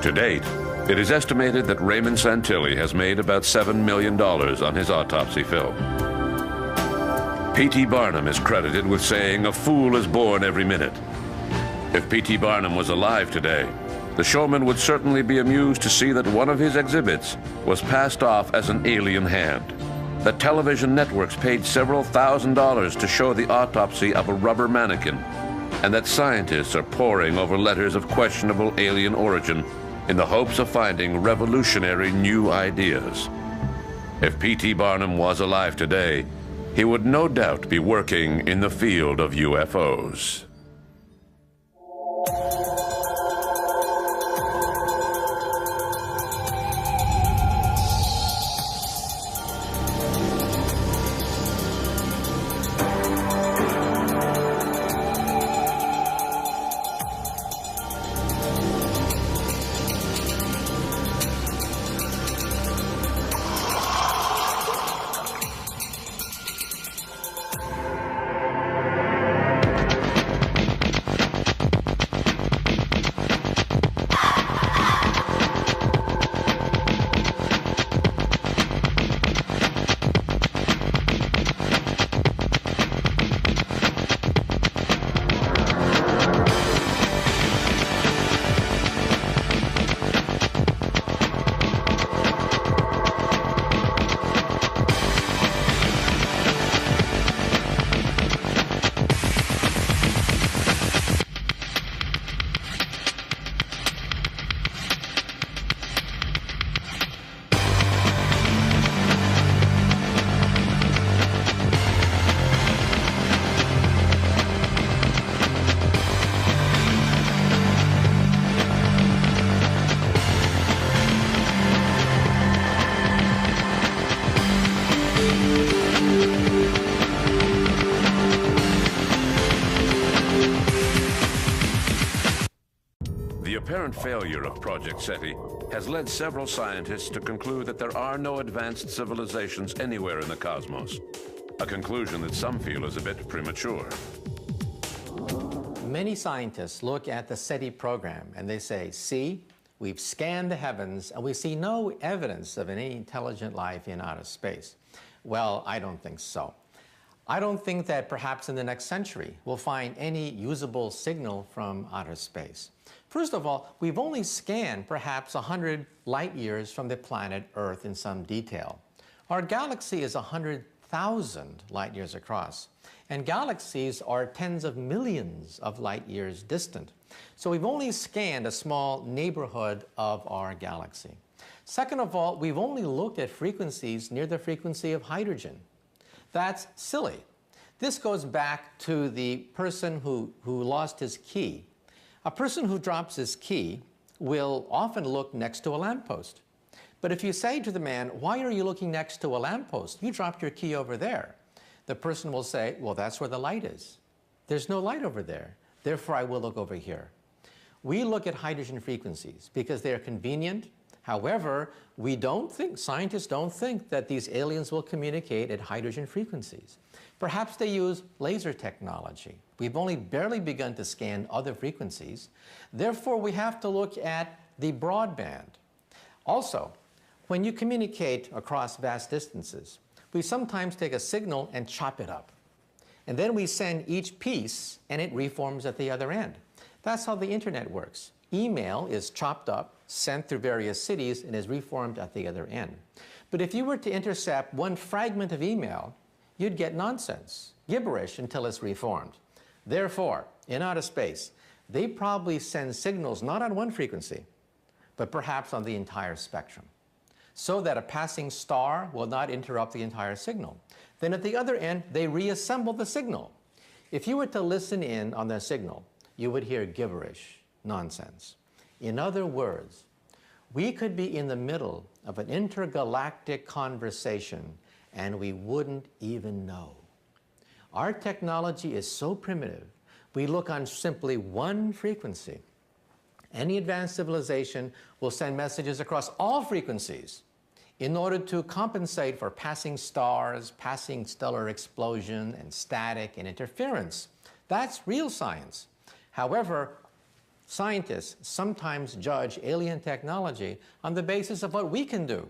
To date, it is estimated that Raymond Santilli has made about $7 million on his autopsy film. P.T. Barnum is credited with saying, "A fool is born every minute." If P.T. Barnum was alive today, The showman would certainly be amused to see that one of his exhibits was passed off as an alien hand, that television networks paid several $1,000s to show the autopsy of a rubber mannequin, and that scientists are poring over letters of questionable alien origin in the hopes of finding revolutionary new ideas. If P.T. Barnum was alive today, he would no doubt be working in the field of UFOs. The apparent failure of Project SETI has led several scientists to conclude that there are no advanced civilizations anywhere in the cosmos, a conclusion that some feel is a bit premature. Many scientists look at the SETI program and they say, see, we've scanned the heavens and we see no evidence of any intelligent life in outer space. Well, I don't think so. I don't think that perhaps in the next century we'll find any usable signal from outer space. First of all, we've only scanned perhaps 100 light years from the planet Earth in some detail. Our galaxy is 100,000 light years across, and galaxies are tens of millions of light years distant. So we've only scanned a small neighborhood of our galaxy. Second of all, we've only looked at frequencies near the frequency of hydrogen. That's silly. This goes back to the person who lost his key. A person who drops his key will often look next to a lamppost. But if you say to the man, why are you looking next to a lamppost? You dropped your key over there. The person will say, well, that's where the light is. There's no light over there. Therefore, I will look over here. We look at hydrogen frequencies because they are convenient. However, scientists don't think that these aliens will communicate at hydrogen frequencies. Perhaps they use laser technology. We've only barely begun to scan other frequencies. Therefore, we have to look at the broadband. Also, when you communicate across vast distances, we sometimes take a signal and chop it up. And then we send each piece and it reforms at the other end. That's how the internet works. Email is chopped up, sent through various cities, and is reformed at the other end. But if you were to intercept one fragment of email, you'd get nonsense, gibberish until it's reformed. Therefore, in outer space, they probably send signals not on one frequency, but perhaps on the entire spectrum, so that a passing star will not interrupt the entire signal. Then at the other end, they reassemble the signal. If you were to listen in on their signal, you would hear gibberish, nonsense. In other words, we could be in the middle of an intergalactic conversation and we wouldn't even know. Our technology is so primitive, we look on simply one frequency. Any advanced civilization will send messages across all frequencies in order to compensate for passing stars, passing stellar explosion, and static and interference. That's real science. However, scientists sometimes judge alien technology on the basis of what we can do,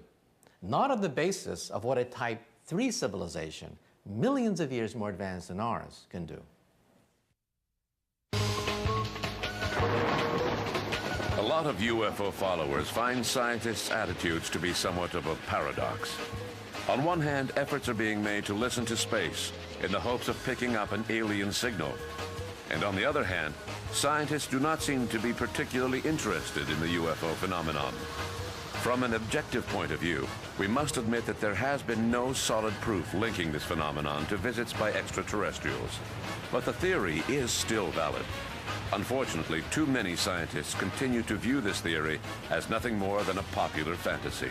not on the basis of what a Type 3 civilization, millions of years more advanced than ours, can do. A lot of UFO followers find scientists' attitudes to be somewhat of a paradox. On one hand, efforts are being made to listen to space in the hopes of picking up an alien signal. And on the other hand, scientists do not seem to be particularly interested in the UFO phenomenon. From an objective point of view, we must admit that there has been no solid proof linking this phenomenon to visits by extraterrestrials. But the theory is still valid. Unfortunately, too many scientists continue to view this theory as nothing more than a popular fantasy.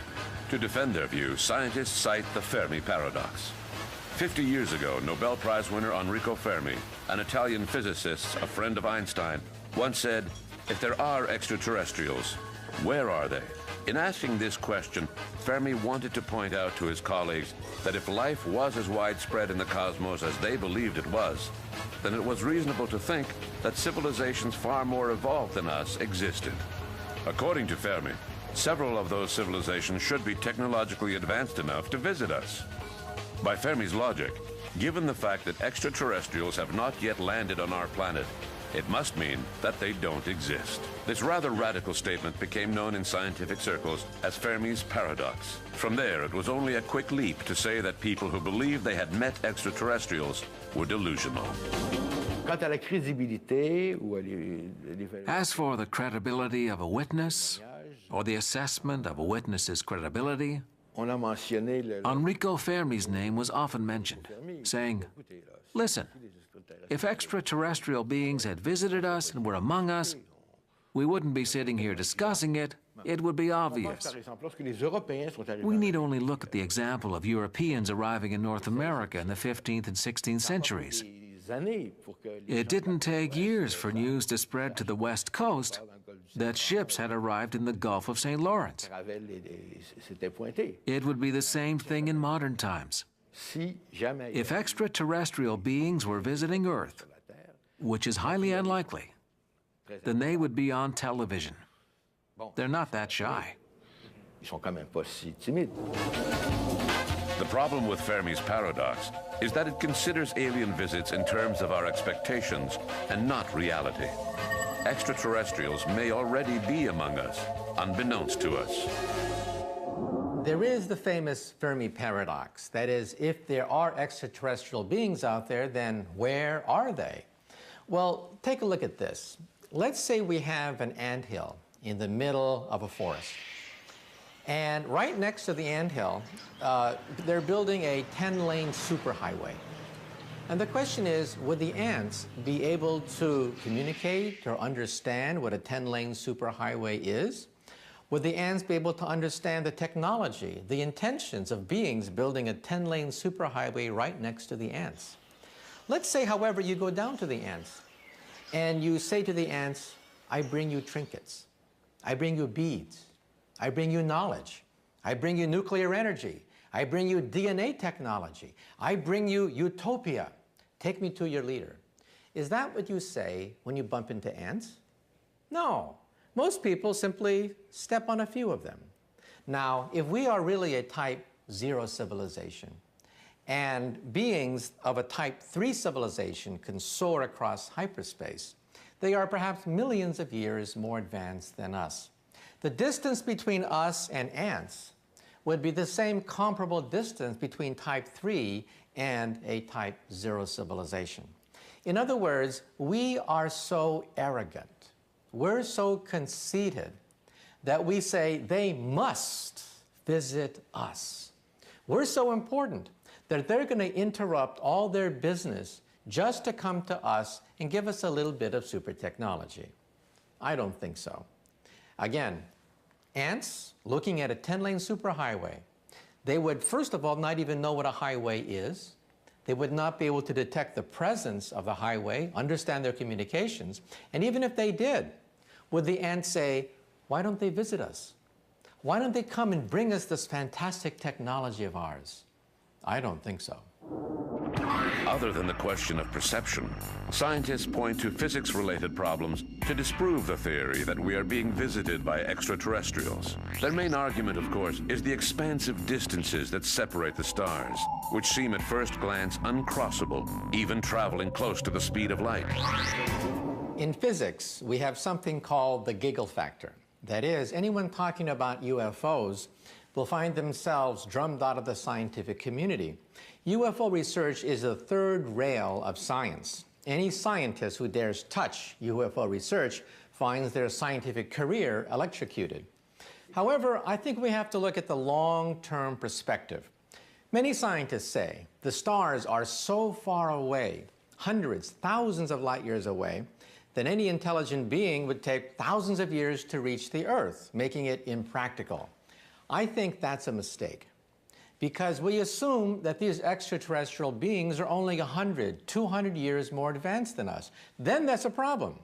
To defend their view, scientists cite the Fermi paradox. 50 years ago, Nobel Prize winner Enrico Fermi, an Italian physicist, a friend of Einstein, once said, "If there are extraterrestrials, where are they?" In asking this question, Fermi wanted to point out to his colleagues that if life was as widespread in the cosmos as they believed it was, then it was reasonable to think that civilizations far more evolved than us existed. According to Fermi, several of those civilizations should be technologically advanced enough to visit us. By Fermi's logic, given the fact that extraterrestrials have not yet landed on our planet, it must mean that they don't exist. This rather radical statement became known in scientific circles as Fermi's paradox. From there, it was only a quick leap to say that people who believed they had met extraterrestrials were delusional. As for the credibility of a witness, or the assessment of a witness's credibility, Enrico Fermi's name was often mentioned, saying, "Listen, if extraterrestrial beings had visited us and were among us, we wouldn't be sitting here discussing it. It would be obvious." We need only look at the example of Europeans arriving in North America in the 15th and 16th centuries. It didn't take years for news to spread to the West Coast that ships had arrived in the Gulf of St. Lawrence. It would be the same thing in modern times. If extraterrestrial beings were visiting Earth, which is highly unlikely, then they would be on television. They're not that shy. The problem with Fermi's paradox is that it considers alien visits in terms of our expectations and not reality. Extraterrestrials may already be among us, unbeknownst to us. There is the famous Fermi paradox. That is, if there are extraterrestrial beings out there, then where are they? Well, take a look at this. Let's say we have an anthill in the middle of a forest. And right next to the anthill, they're building a 10-lane superhighway. And the question is, would the ants be able to communicate or understand what a 10-lane superhighway is? Would the ants be able to understand the technology, the intentions of beings building a 10-lane superhighway right next to the ants? Let's say, however, you go down to the ants and you say to the ants, "I bring you trinkets. I bring you beads. I bring you knowledge. I bring you nuclear energy. I bring you DNA technology. I bring you utopia. Take me to your leader." Is that what you say when you bump into ants? No. Most people simply step on a few of them. Now, if we are really a type 0 civilization, and beings of a type 3 civilization can soar across hyperspace, they are perhaps millions of years more advanced than us. The distance between us and ants would be the same comparable distance between type 3 and a type 0 civilization. In other words, we are so arrogant, we're so conceited that we say they must visit us. We're so important that they're going to interrupt all their business just to come to us and give us a little bit of super technology. I don't think so. Again, ants looking at a 10-lane superhighway, they would first of all not even know what a highway is. They would not be able to detect the presence of the highway, understand their communications, and even if they did, would the ants say, "Why don't they visit us? Why don't they come and bring us this fantastic technology of ours?" I don't think so. Other than the question of perception, scientists point to physics-related problems to disprove the theory that we are being visited by extraterrestrials. Their main argument, of course, is the expansive distances that separate the stars, which seem at first glance uncrossable, even traveling close to the speed of light. In physics, we have something called the giggle factor. That is, anyone talking about UFOs will find themselves drummed out of the scientific community. UFO research is the third rail of science. Any scientist who dares touch UFO research finds their scientific career electrocuted. However, I think we have to look at the long-term perspective. Many scientists say the stars are so far away, hundreds, thousands of light years away, that any intelligent being would take thousands of years to reach the Earth, making it impractical. I think that's a mistake, because we assume that these extraterrestrial beings are only 100, 200 years more advanced than us. Then that's a problem.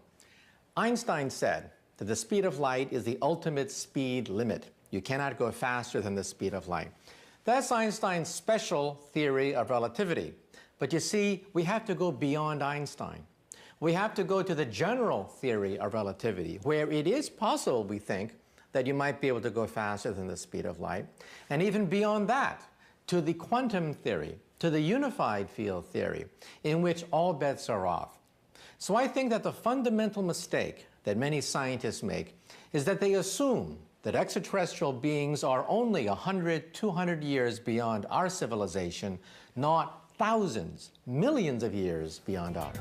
Einstein said that the speed of light is the ultimate speed limit. You cannot go faster than the speed of light. That's Einstein's special theory of relativity. But you see, we have to go beyond Einstein. We have to go to the general theory of relativity, where it is possible, we think, that you might be able to go faster than the speed of light. And even beyond that, to the quantum theory, to the unified field theory, in which all bets are off. So I think that the fundamental mistake that many scientists make is that they assume that extraterrestrial beings are only 100, 200 years beyond our civilization, not thousands, millions of years beyond ours.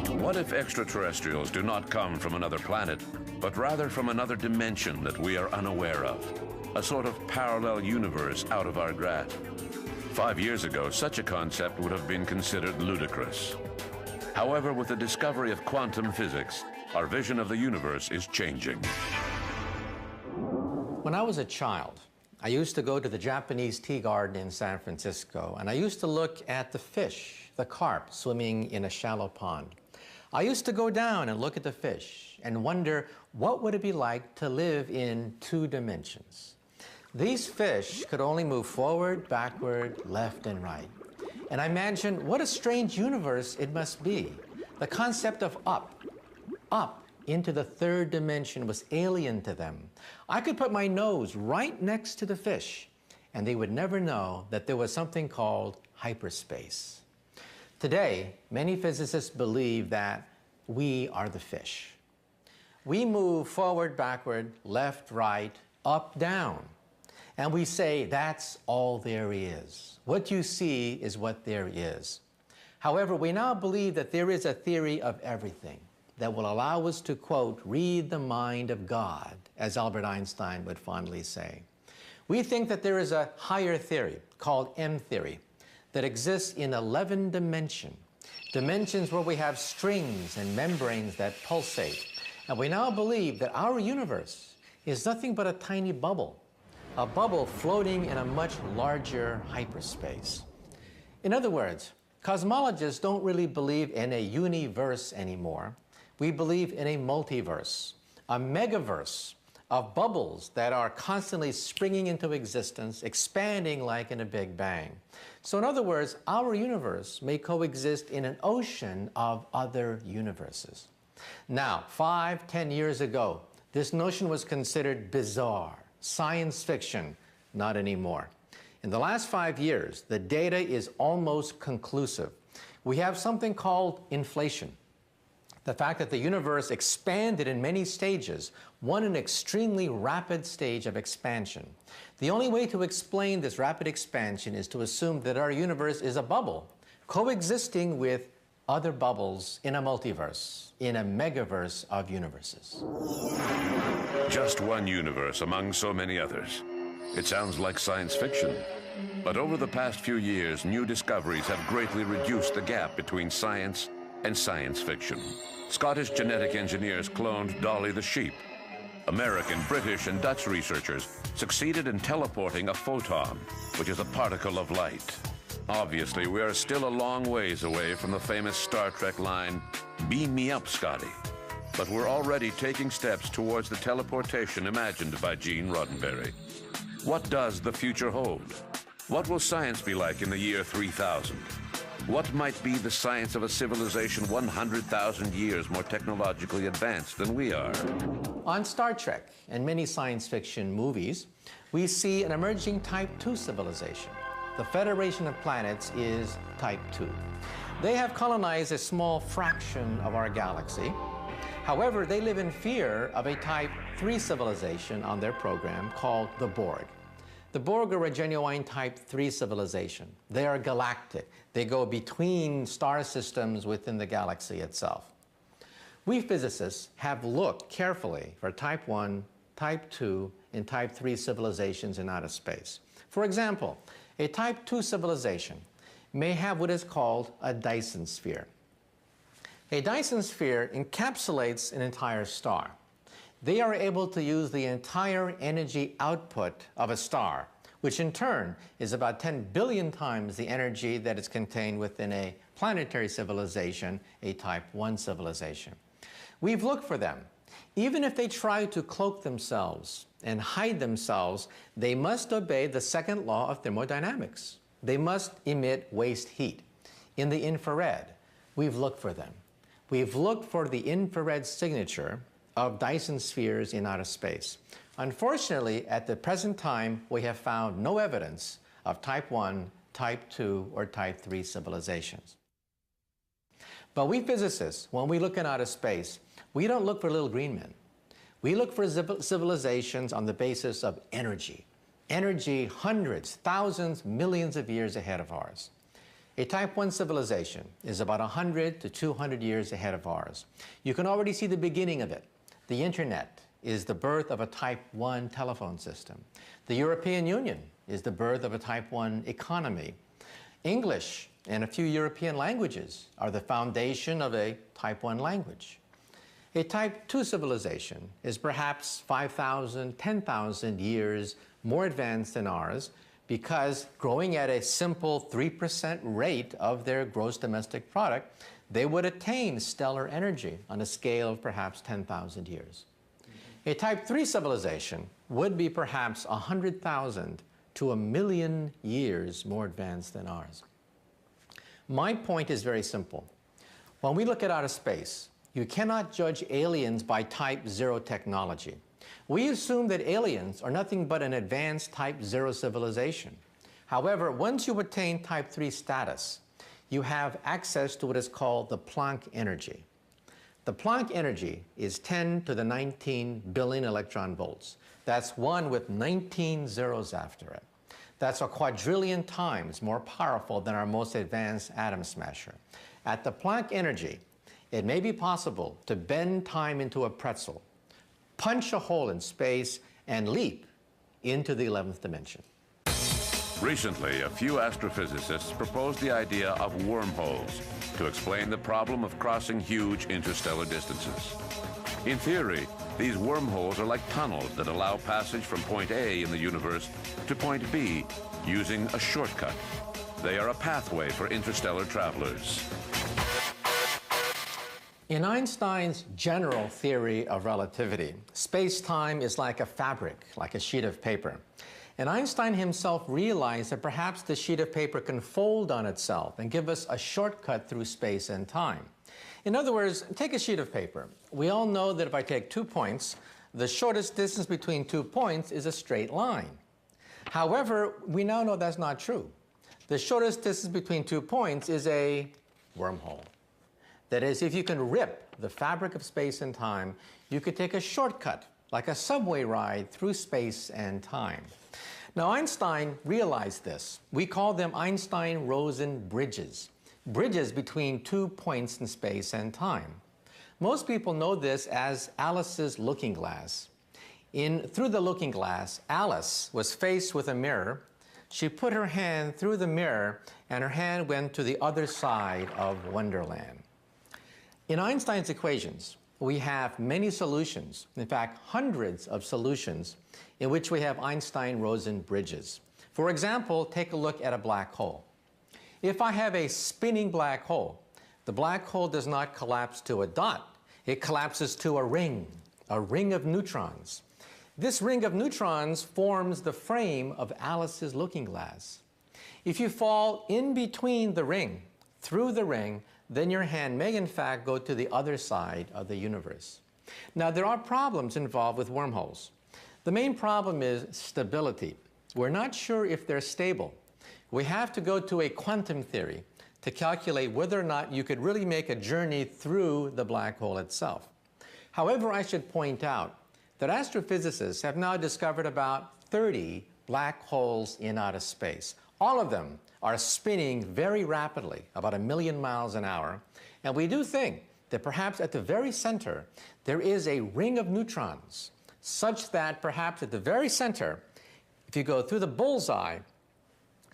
What if extraterrestrials do not come from another planet, but rather from another dimension that we are unaware of? A sort of parallel universe out of our grasp. 5 years ago, such a concept would have been considered ludicrous. However, with the discovery of quantum physics, our vision of the universe is changing. When I was a child, I used to go to the Japanese tea garden in San Francisco, and I used to look at the fish, the carp, swimming in a shallow pond. I used to go down and look at the fish and wonder what would it be like to live in 2 dimensions. These fish could only move forward, backward, left, and right. And I imagined what a strange universe it must be. The concept of up into the 3rd dimension was alien to them. I could put my nose right next to the fish, and they would never know that there was something called hyperspace. Today, many physicists believe that we are the fish. We move forward, backward, left, right, up, down. And we say that's all there is. What you see is what there is. However, we now believe that there is a theory of everything that will allow us to, quote, read the mind of God, as Albert Einstein would fondly say. We think that there is a higher theory called M theory that exists in 11 dimensions where we have strings and membranes that pulsate. And we now believe that our universe is nothing but a tiny bubble, a bubble floating in a much larger hyperspace. In other words, cosmologists don't really believe in a universe anymore. We believe in a multiverse, a megaverse of bubbles that are constantly springing into existence, expanding like in a Big Bang. So in other words, our universe may coexist in an ocean of other universes. Now, 5, 10 years ago, this notion was considered bizarre, science fiction. Not anymore. In the last 5 years, the data is almost conclusive. We have something called inflation. The fact that the universe expanded in many stages, one an extremely rapid stage of expansion. The only way to explain this rapid expansion is to assume that our universe is a bubble, coexisting with other bubbles in a multiverse, in a megaverse of universes. Just one universe among so many others. It sounds like science fiction. But over the past few years, new discoveries have greatly reduced the gap between science and science fiction. Scottish genetic engineers cloned Dolly the sheep. American, British, and Dutch researchers succeeded in teleporting a photon, which is a particle of light. Obviously, we are still a long ways away from the famous Star Trek line, "Beam me up, Scotty." But we're already taking steps towards the teleportation imagined by Gene Roddenberry. What does the future hold? What will science be like in the year 3000? What might be the science of a civilization 100,000 years more technologically advanced than we are? On Star Trek and many science fiction movies, we see an emerging Type 2 civilization. The Federation of Planets is Type 2. They have colonized a small fraction of our galaxy. However, they live in fear of a Type 3 civilization on their program called the Borg. The Borg are a genuine Type 3 civilization. They are galactic. They go between star systems within the galaxy itself. We physicists have looked carefully for Type 1, Type 2, and Type 3 civilizations in outer space. For example, a Type 2 civilization may have what is called a Dyson sphere. A Dyson sphere encapsulates an entire star. They are able to use the entire energy output of a star, which in turn is about 10 billion times the energy that is contained within a planetary civilization, a Type 1 civilization. We've looked for them. Even if they try to cloak themselves and hide themselves, they must obey the second law of thermodynamics. They must emit waste heat. In the infrared, we've looked for them. We've looked for the infrared signature of Dyson spheres in outer space. Unfortunately, at the present time, we have found no evidence of Type 1, Type 2, or Type 3 civilizations. But we physicists, when we look in outer space, we don't look for little green men. We look for civilizations on the basis of energy. Energy hundreds, thousands, millions of years ahead of ours. A Type 1 civilization is about 100 to 200 years ahead of ours. You can already see the beginning of it. The internet is the birth of a Type 1 telephone system. The European Union is the birth of a Type 1 economy. English and a few European languages are the foundation of a Type 1 language. A Type 2 civilization is perhaps 5,000, 10,000 years more advanced than ours, because growing at a simple 3% rate of their gross domestic product, they would attain stellar energy on a scale of perhaps 10,000 years. A Type 3 civilization would be perhaps 100,000 to 1,000,000 years more advanced than ours. My point is very simple. When we look at outer space, you cannot judge aliens by Type 0 technology. We assume that aliens are nothing but an advanced Type 0 civilization. However, once you attain Type 3 status, you have access to what is called the Planck energy. The Planck energy is 10 to the 19 billion electron volts. That's one with 19 zeros after it. That's a quadrillion times more powerful than our most advanced atom smasher. At the Planck energy, it may be possible to bend time into a pretzel, punch a hole in space, and leap into the 11th dimension. Recently, a few astrophysicists proposed the idea of wormholes to explain the problem of crossing huge interstellar distances. In theory, these wormholes are like tunnels that allow passage from point A in the universe to point B using a shortcut. They are a pathway for interstellar travelers. In Einstein's general theory of relativity, space-time is like a fabric, like a sheet of paper. And Einstein himself realized that perhaps the sheet of paper can fold on itself and give us a shortcut through space and time. In other words, take a sheet of paper. We all know that if I take 2 points, the shortest distance between 2 points is a straight line. However, we now know that's not true. The shortest distance between 2 points is a wormhole. That is, if you can rip the fabric of space and time, you could take a shortcut, like a subway ride through space and time. Now, Einstein realized this. We call them Einstein-Rosen bridges, bridges between 2 points in space and time. Most people know this as Alice's looking glass. Through the looking glass, Alice was faced with a mirror. She put her hand through the mirror, and her hand went to the other side of Wonderland. In Einstein's equations, we have many solutions, in fact, hundreds of solutions, in which we have Einstein-Rosen bridges. For example, take a look at a black hole. If I have a spinning black hole, the black hole does not collapse to a dot. It collapses to a ring of neutrons. This ring of neutrons forms the frame of Alice's looking glass. If you fall in between the ring, through the ring, then your hand may in fact go to the other side of the universe. Now, there are problems involved with wormholes. The main problem is stability. We're not sure if they're stable. We have to go to a quantum theory to calculate whether or not you could really make a journey through the black hole itself. However, I should point out that astrophysicists have now discovered about 30 black holes in outer space. All of them are spinning very rapidly, about 1 million miles an hour, and we do think that perhaps at the very center there is a ring of neutrons, such that perhaps at the very center, if you go through the bullseye,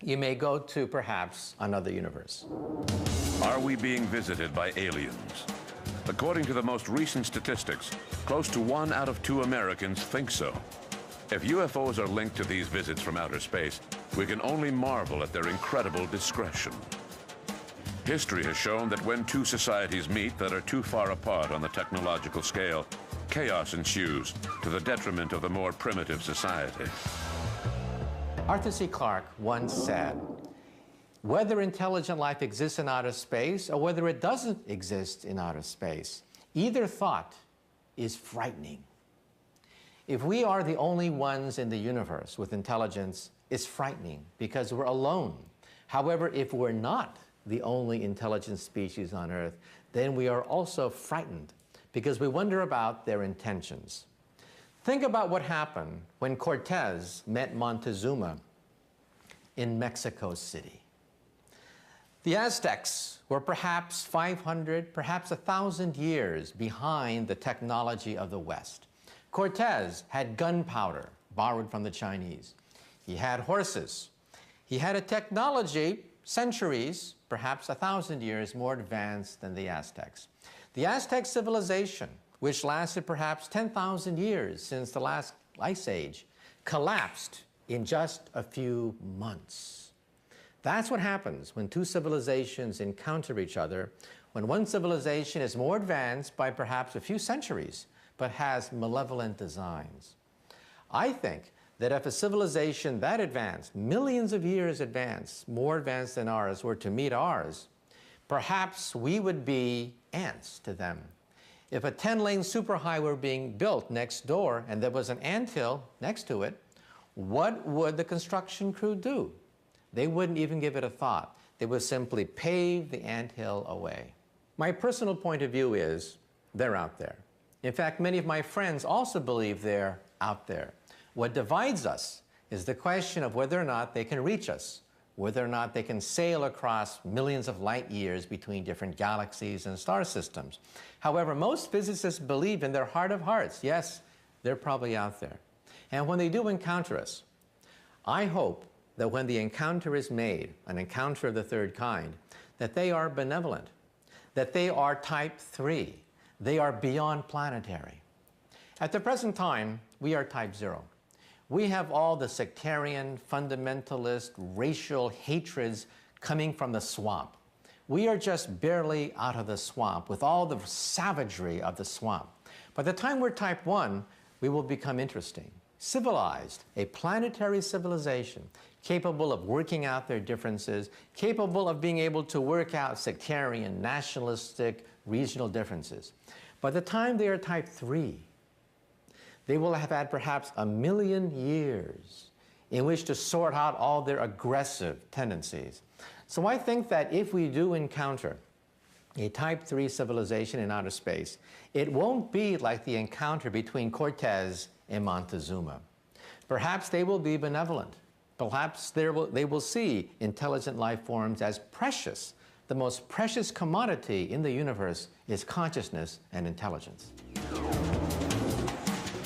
you may go to perhaps another universe. Are we being visited by aliens? According to the most recent statistics, close to 1 out of 2 Americans think so. If UFOs are linked to these visits from outer space, we can only marvel at their incredible discretion. History has shown that when two societies meet that are too far apart on the technological scale, chaos ensues to the detriment of the more primitive society. Arthur C. Clarke once said, whether intelligent life exists in outer space or whether it doesn't exist in outer space, either thought is frightening. If we are the only ones in the universe with intelligence, it's frightening because we're alone. However, if we're not the only intelligent species on Earth, then we are also frightened because we wonder about their intentions. Think about what happened when Cortez met Montezuma in Mexico City. The Aztecs were perhaps 500, perhaps 1,000 years behind the technology of the West. Cortez had gunpowder, borrowed from the Chinese. He had horses. He had a technology centuries, perhaps 1,000 years more advanced than the Aztecs. The Aztec civilization, which lasted perhaps 10,000 years since the last ice age, collapsed in just a few months. That's what happens when two civilizations encounter each other, when one civilization is more advanced by perhaps a few centuries, but has malevolent designs. I think that if a civilization that advanced, millions of years advanced, more advanced than ours, were to meet ours, perhaps we would be ants to them. If a 10-lane superhighway were being built next door and there was an anthill next to it, what would the construction crew do? They wouldn't even give it a thought. They would simply pave the anthill away. My personal point of view is they're out there. In fact, many of my friends also believe they're out there. What divides us is the question of whether or not they can reach us, whether or not they can sail across millions of light years between different galaxies and star systems. However, most physicists believe in their heart of hearts, yes, they're probably out there. And when they do encounter us, I hope that when the encounter is made, an encounter of the third kind, that they are benevolent, that they are type 3, they are beyond planetary. At the present time, we are type 0. We have all the sectarian, fundamentalist, racial hatreds coming from the swamp. We are just barely out of the swamp with all the savagery of the swamp. By the time we're type 1, we will become interesting, civilized, a planetary civilization, capable of working out their differences, capable of being able to work out sectarian, nationalistic, regional differences. By the time they are type 3, they will have had perhaps 1 million years in which to sort out all their aggressive tendencies. So I think that if we do encounter a type 3 civilization in outer space, it won't be like the encounter between Cortez and Montezuma. Perhaps they will be benevolent. Perhaps they will see intelligent life forms as precious. The most precious commodity in the universe is consciousness and intelligence.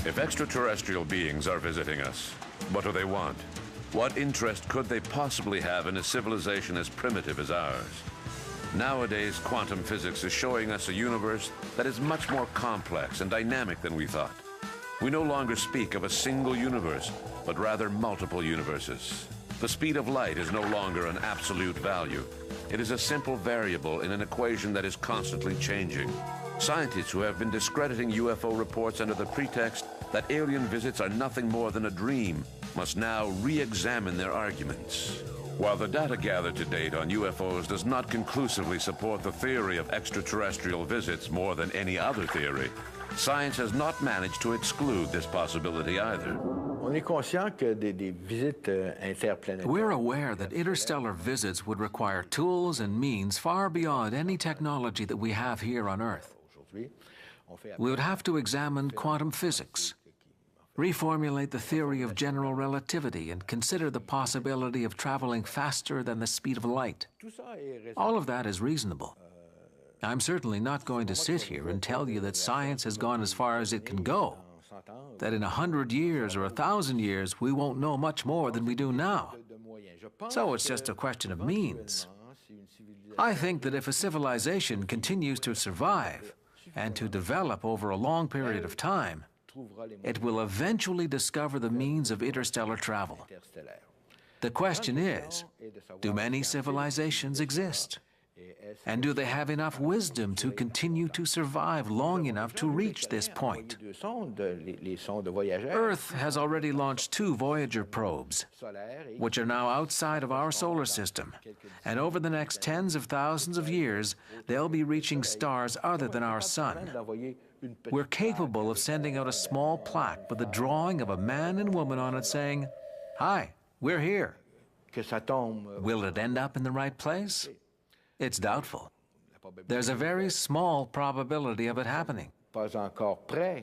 If extraterrestrial beings are visiting us, what do they want? What interest could they possibly have in a civilization as primitive as ours? Nowadays, quantum physics is showing us a universe that is much more complex and dynamic than we thought. We no longer speak of a single universe, but rather multiple universes. The speed of light is no longer an absolute value. It is a simple variable in an equation that is constantly changing. Scientists who have been discrediting UFO reports under the pretext that alien visits are nothing more than a dream must now re-examine their arguments. While the data gathered to date on UFOs does not conclusively support the theory of extraterrestrial visits more than any other theory, science has not managed to exclude this possibility either. We're aware that interstellar visits would require tools and means far beyond any technology that we have here on Earth. we would have to examine quantum physics, reformulate the theory of general relativity, and consider the possibility of traveling faster than the speed of light. All of that is reasonable. I'm certainly not going to sit here and tell you that science has gone as far as it can go, that in 100 years or 1,000 years we won't know much more than we do now. So it's just a question of means. I think that if a civilization continues to survive and to develop over a long period of time, it will eventually discover the means of interstellar travel. The question is, do many civilizations exist? And do they have enough wisdom to continue to survive long enough to reach this point? Earth has already launched 2 Voyager probes, which are now outside of our solar system. And over the next tens of thousands of years, they'll be reaching stars other than our sun. We're capable of sending out a small plaque with a drawing of a man and woman on it saying, "Hi, we're here." Will it end up in the right place? It's doubtful. There's a very small probability of it happening.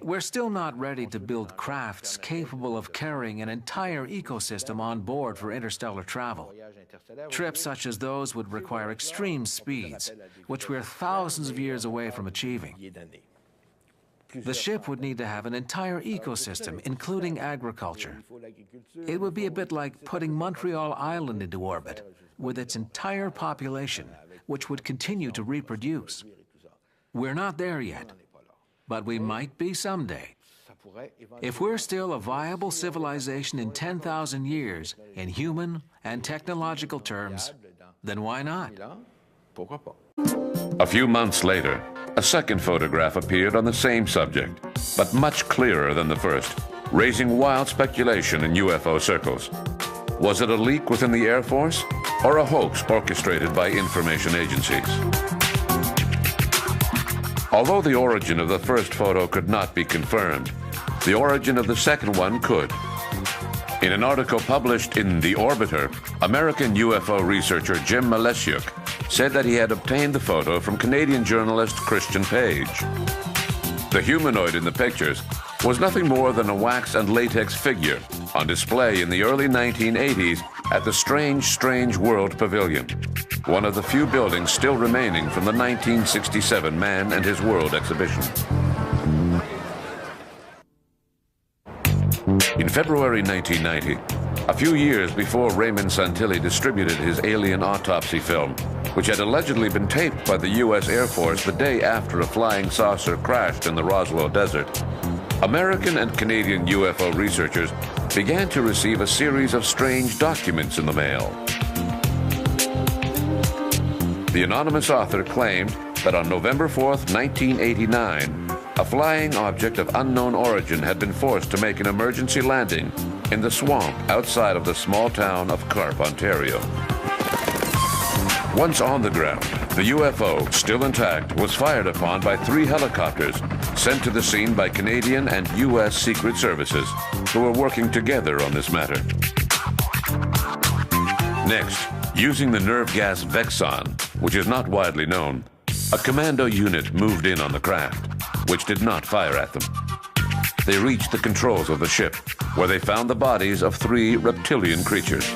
We're still not ready to build crafts capable of carrying an entire ecosystem on board for interstellar travel. Trips such as those would require extreme speeds, which we're thousands of years away from achieving. The ship would need to have an entire ecosystem, including agriculture. It would be a bit like putting Montreal Island into orbit, with its entire population, which would continue to reproduce. We're not there yet, but we might be someday. If we're still a viable civilization in 10,000 years, in human and technological terms, then why not? A few months later, a second photograph appeared on the same subject, but much clearer than the first, raising wild speculation in UFO circles. Was it a leak within the Air Force, or a hoax orchestrated by information agencies? Although the origin of the first photo could not be confirmed, the origin of the second one could. In an article published in The Orbiter, American UFO researcher Jim Malesiuk said that he had obtained the photo from Canadian journalist Christian Page. The humanoid in the pictures was nothing more than a wax and latex figure on display in the early 1980s at the Strange World Pavilion, one of the few buildings still remaining from the 1967 Man and His World exhibition. In February 1990, a few years before Raymond Santilli distributed his alien autopsy film, which had allegedly been taped by the U.S. Air Force the day after a flying saucer crashed in the Roswell Desert, American and Canadian UFO researchers began to receive a series of strange documents in the mail. The anonymous author claimed that on November 4th, 1989, a flying object of unknown origin had been forced to make an emergency landing in the swamp outside of the small town of Carp, Ontario. Once on the ground, the UFO, still intact, was fired upon by 3 helicopters sent to the scene by Canadian and U.S. Secret Services, who were working together on this matter. Next, using the nerve gas Vexon, which is not widely known, a commando unit moved in on the craft, which did not fire at them. They reached the controls of the ship, where they found the bodies of 3 reptilian creatures.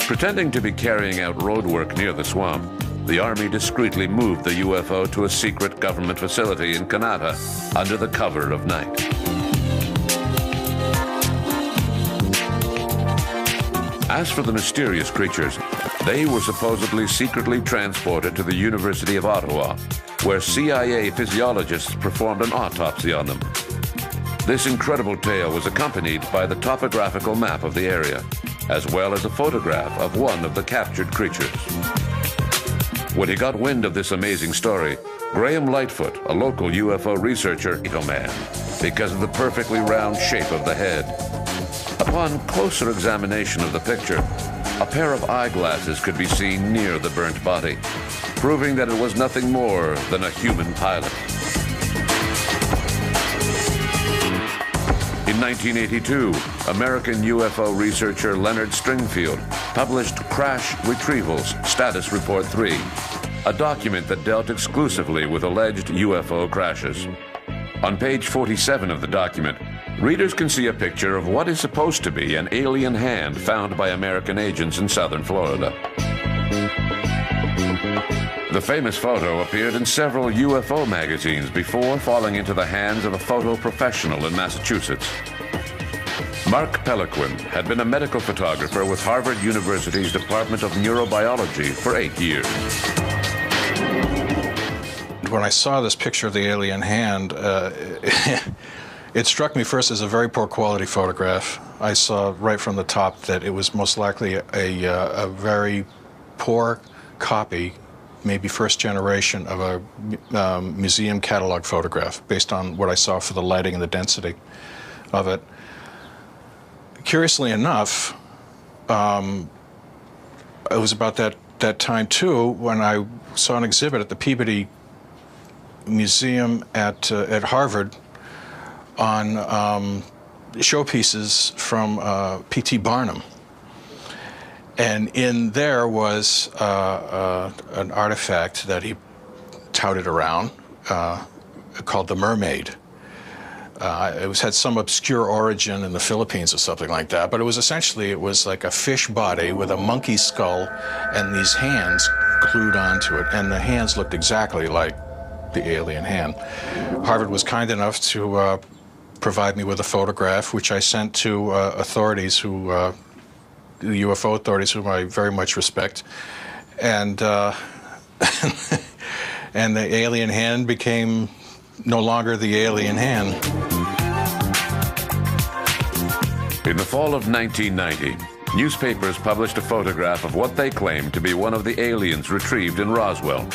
Pretending to be carrying out road work near the swamp, the Army discreetly moved the UFO to a secret government facility in Canada under the cover of night. As for the mysterious creatures, they were supposedly secretly transported to the University of Ottawa, where CIA physiologists performed an autopsy on them. This incredible tale was accompanied by the topographical map of the area, as well as a photograph of one of the captured creatures. When he got wind of this amazing story, Graham Lightfoot, a local UFO researcher, a man, because of the perfectly round shape of the head. Upon closer examination of the picture, a pair of eyeglasses could be seen near the burnt body, proving that it was nothing more than a human pilot. In 1982, American UFO researcher Leonard Stringfield published Crash Retrievals Status Report 3, a document that dealt exclusively with alleged UFO crashes. On page 47 of the document, readers can see a picture of what is supposed to be an alien hand found by American agents in southern Florida. The famous photo appeared in several UFO magazines before falling into the hands of a photo professional in Massachusetts. Mark Pelequin had been a medical photographer with Harvard University's Department of Neurobiology for 8 years. When I saw this picture of the alien hand, it struck me first as a very poor quality photograph. I saw right from the top that it was most likely a very poor copy, maybe first generation, of a museum catalog photograph based on what I saw for the lighting and the density of it. Curiously enough, it was about that time too when I saw an exhibit at the Peabody Museum at Harvard on showpieces from P.T. Barnum. And in there was an artifact that he touted around called the Mermaid. It had some obscure origin in the Philippines or something like that, but it was like a fish body with a monkey skull and these hands glued onto it, and the hands looked exactly like the alien hand. Harvard was kind enough to provide me with a photograph, which I sent to authorities the UFO authorities, whom I very much respect, and and the alien hand became no longer the alien hand. In the fall of 1990, newspapers published a photograph of what they claimed to be one of the aliens retrieved in Roswell,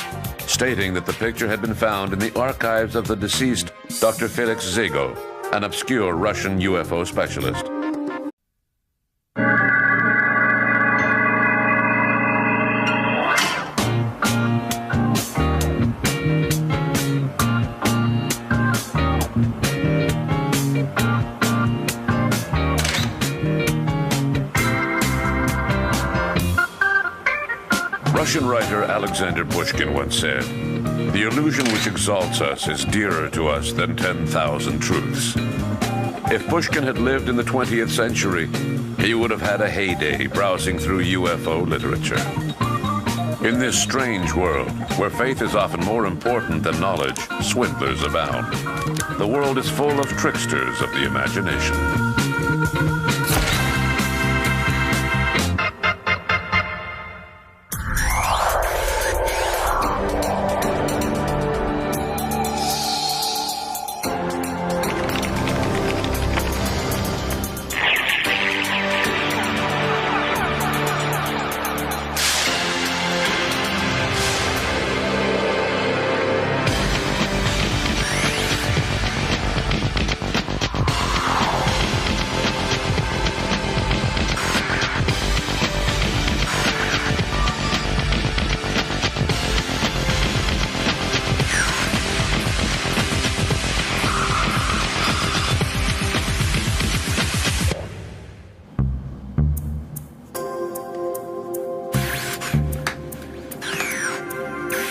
stating that the picture had been found in the archives of the deceased Dr. Felix Zago, an obscure Russian UFO specialist. Russian writer Alexander Pushkin once said, "The illusion which exalts us is dearer to us than 10,000 truths." If Pushkin had lived in the 20th century, he would have had a heyday browsing through UFO literature. In this strange world, where faith is often more important than knowledge, swindlers abound. The world is full of tricksters of the imagination.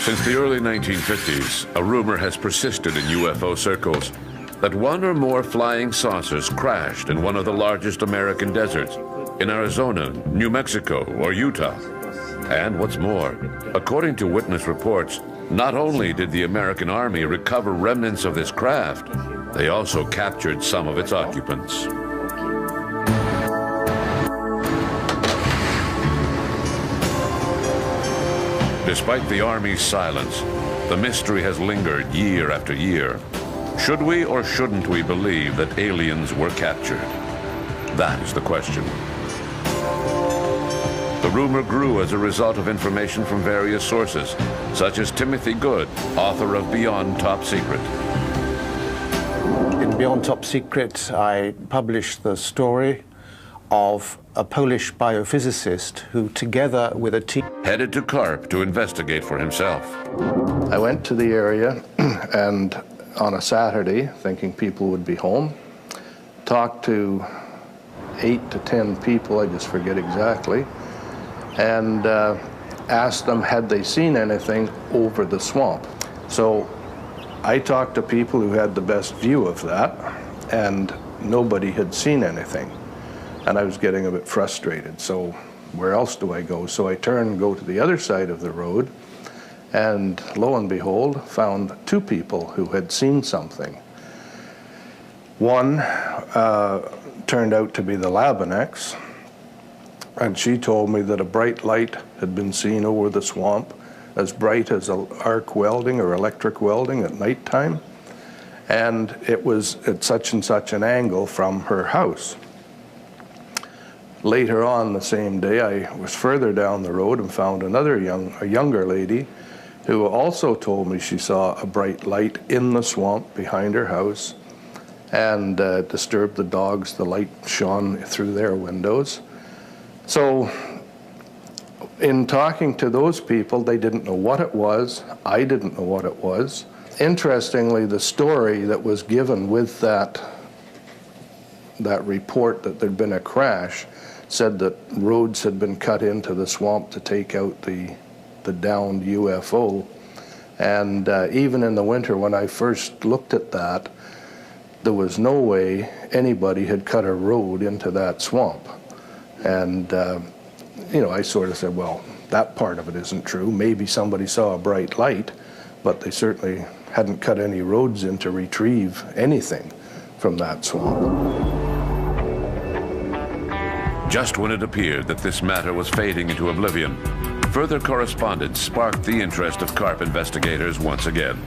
Since the early 1950s, a rumor has persisted in UFO circles that one or more flying saucers crashed in one of the largest American deserts, in Arizona, New Mexico, or Utah. And what's more, according to witness reports, not only did the American Army recover remnants of this craft, they also captured some of its occupants. Despite the Army's silence, the mystery has lingered year after year. Should we or shouldn't we believe that aliens were captured? That is the question. The rumor grew as a result of information from various sources, such as Timothy Good, author of Beyond Top Secret. In Beyond Top Secret, I published the story of a Polish biophysicist who, together with a team, headed to Karp to investigate for himself. I went to the area and on a Saturday, thinking people would be home, talked to 8 to 10 people, I just forget exactly, and asked them had they seen anything over the swamp. So I talked to people who had the best view of that, and nobody had seen anything. And I was getting a bit frustrated, so where else do I go? So I turn and go to the other side of the road, and lo and behold, found two people who had seen something. One turned out to be the Labinex, and she told me that a bright light had been seen over the swamp, as bright as arc welding or electric welding at nighttime, and it was at such and such an angle from her house. Later on the same day, I was further down the road and found a younger lady who also told me she saw a bright light in the swamp behind her house, and disturbed the dogs. The light shone through their windows. So in talking to those people, they didn't know what it was. I didn't know what it was. Interestingly, the story that was given with that report that there'd been a crash said that roads had been cut into the swamp to take out the downed UFO. And even in the winter when I first looked at that, there was no way anybody had cut a road into that swamp. And you know, I sort of said, well, that part of it isn't true. Maybe somebody saw a bright light, but they certainly hadn't cut any roads in to retrieve anything from that swamp. Just when it appeared that this matter was fading into oblivion, further correspondence sparked the interest of CARP investigators once again.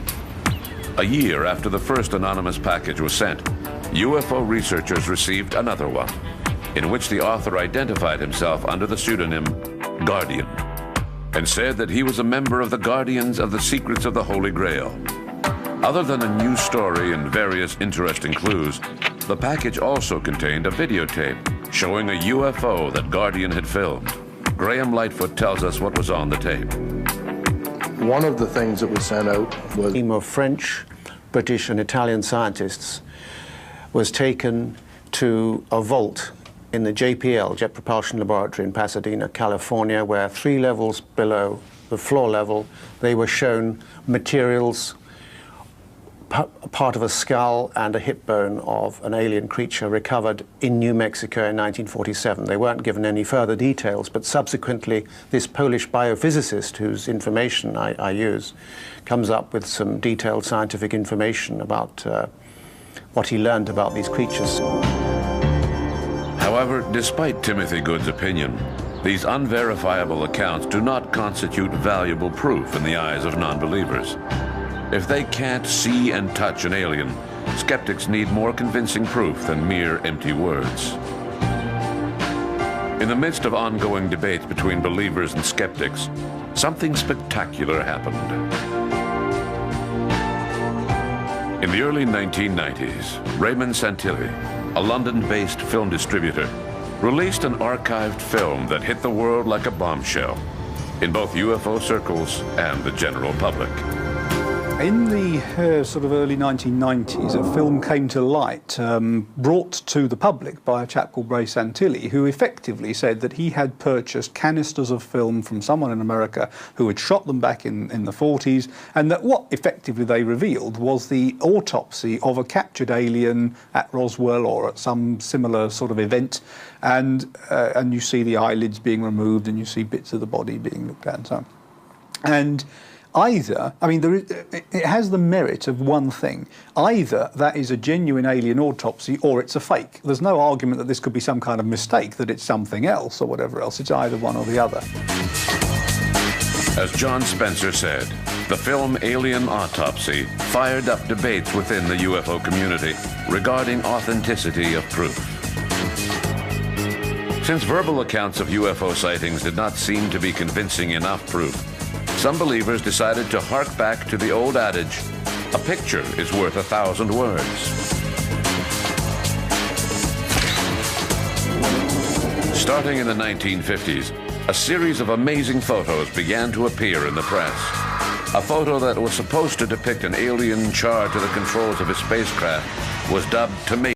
A year after the first anonymous package was sent, UFO researchers received another one, in which the author identified himself under the pseudonym Guardian, and said that he was a member of the Guardians of the Secrets of the Holy Grail. Other than a new story and various interesting clues, the package also contained a videotape showing a UFO that Guardian had filmed. Graham Lightfoot tells us what was on the tape. One of the things that was sent out was a team of French, British, and Italian scientists was taken to a vault in the JPL, Jet Propulsion Laboratory in Pasadena, California, where 3 levels below the floor level, they were shown materials, part of a skull and a hip bone of an alien creature recovered in New Mexico in 1947. They weren't given any further details, but subsequently this Polish biophysicist, whose information I use, comes up with some detailed scientific information about what he learned about these creatures. However, despite Timothy Good's opinion, these unverifiable accounts do not constitute valuable proof in the eyes of non-believers. If they can't see and touch an alien, skeptics need more convincing proof than mere empty words. In the midst of ongoing debates between believers and skeptics, something spectacular happened. In the early 1990s, Raymond Santilli, a London-based film distributor, released an archived film that hit the world like a bombshell in both UFO circles and the general public. In the sort of early 1990s, a film came to light, brought to the public by a chap called Ray Santilli, who effectively said that he had purchased canisters of film from someone in America who had shot them back in the 40s, and that what effectively they revealed was the autopsy of a captured alien at Roswell or at some similar sort of event, and you see the eyelids being removed and you see bits of the body being looked at and so on. And either, I mean, it has the merit of one thing. Either that is a genuine alien autopsy or it's a fake. There's no argument that this could be some kind of mistake, that it's something else or whatever else. It's either one or the other. As John Spencer said, the film Alien Autopsy fired up debates within the UFO community regarding authenticity of proof. Since verbal accounts of UFO sightings did not seem to be convincing enough proof, some believers decided to hark back to the old adage, a picture is worth 1,000 words. Starting in the 1950s, a series of amazing photos began to appear in the press. A photo that was supposed to depict an alien charged to the controls of his spacecraft was dubbed to me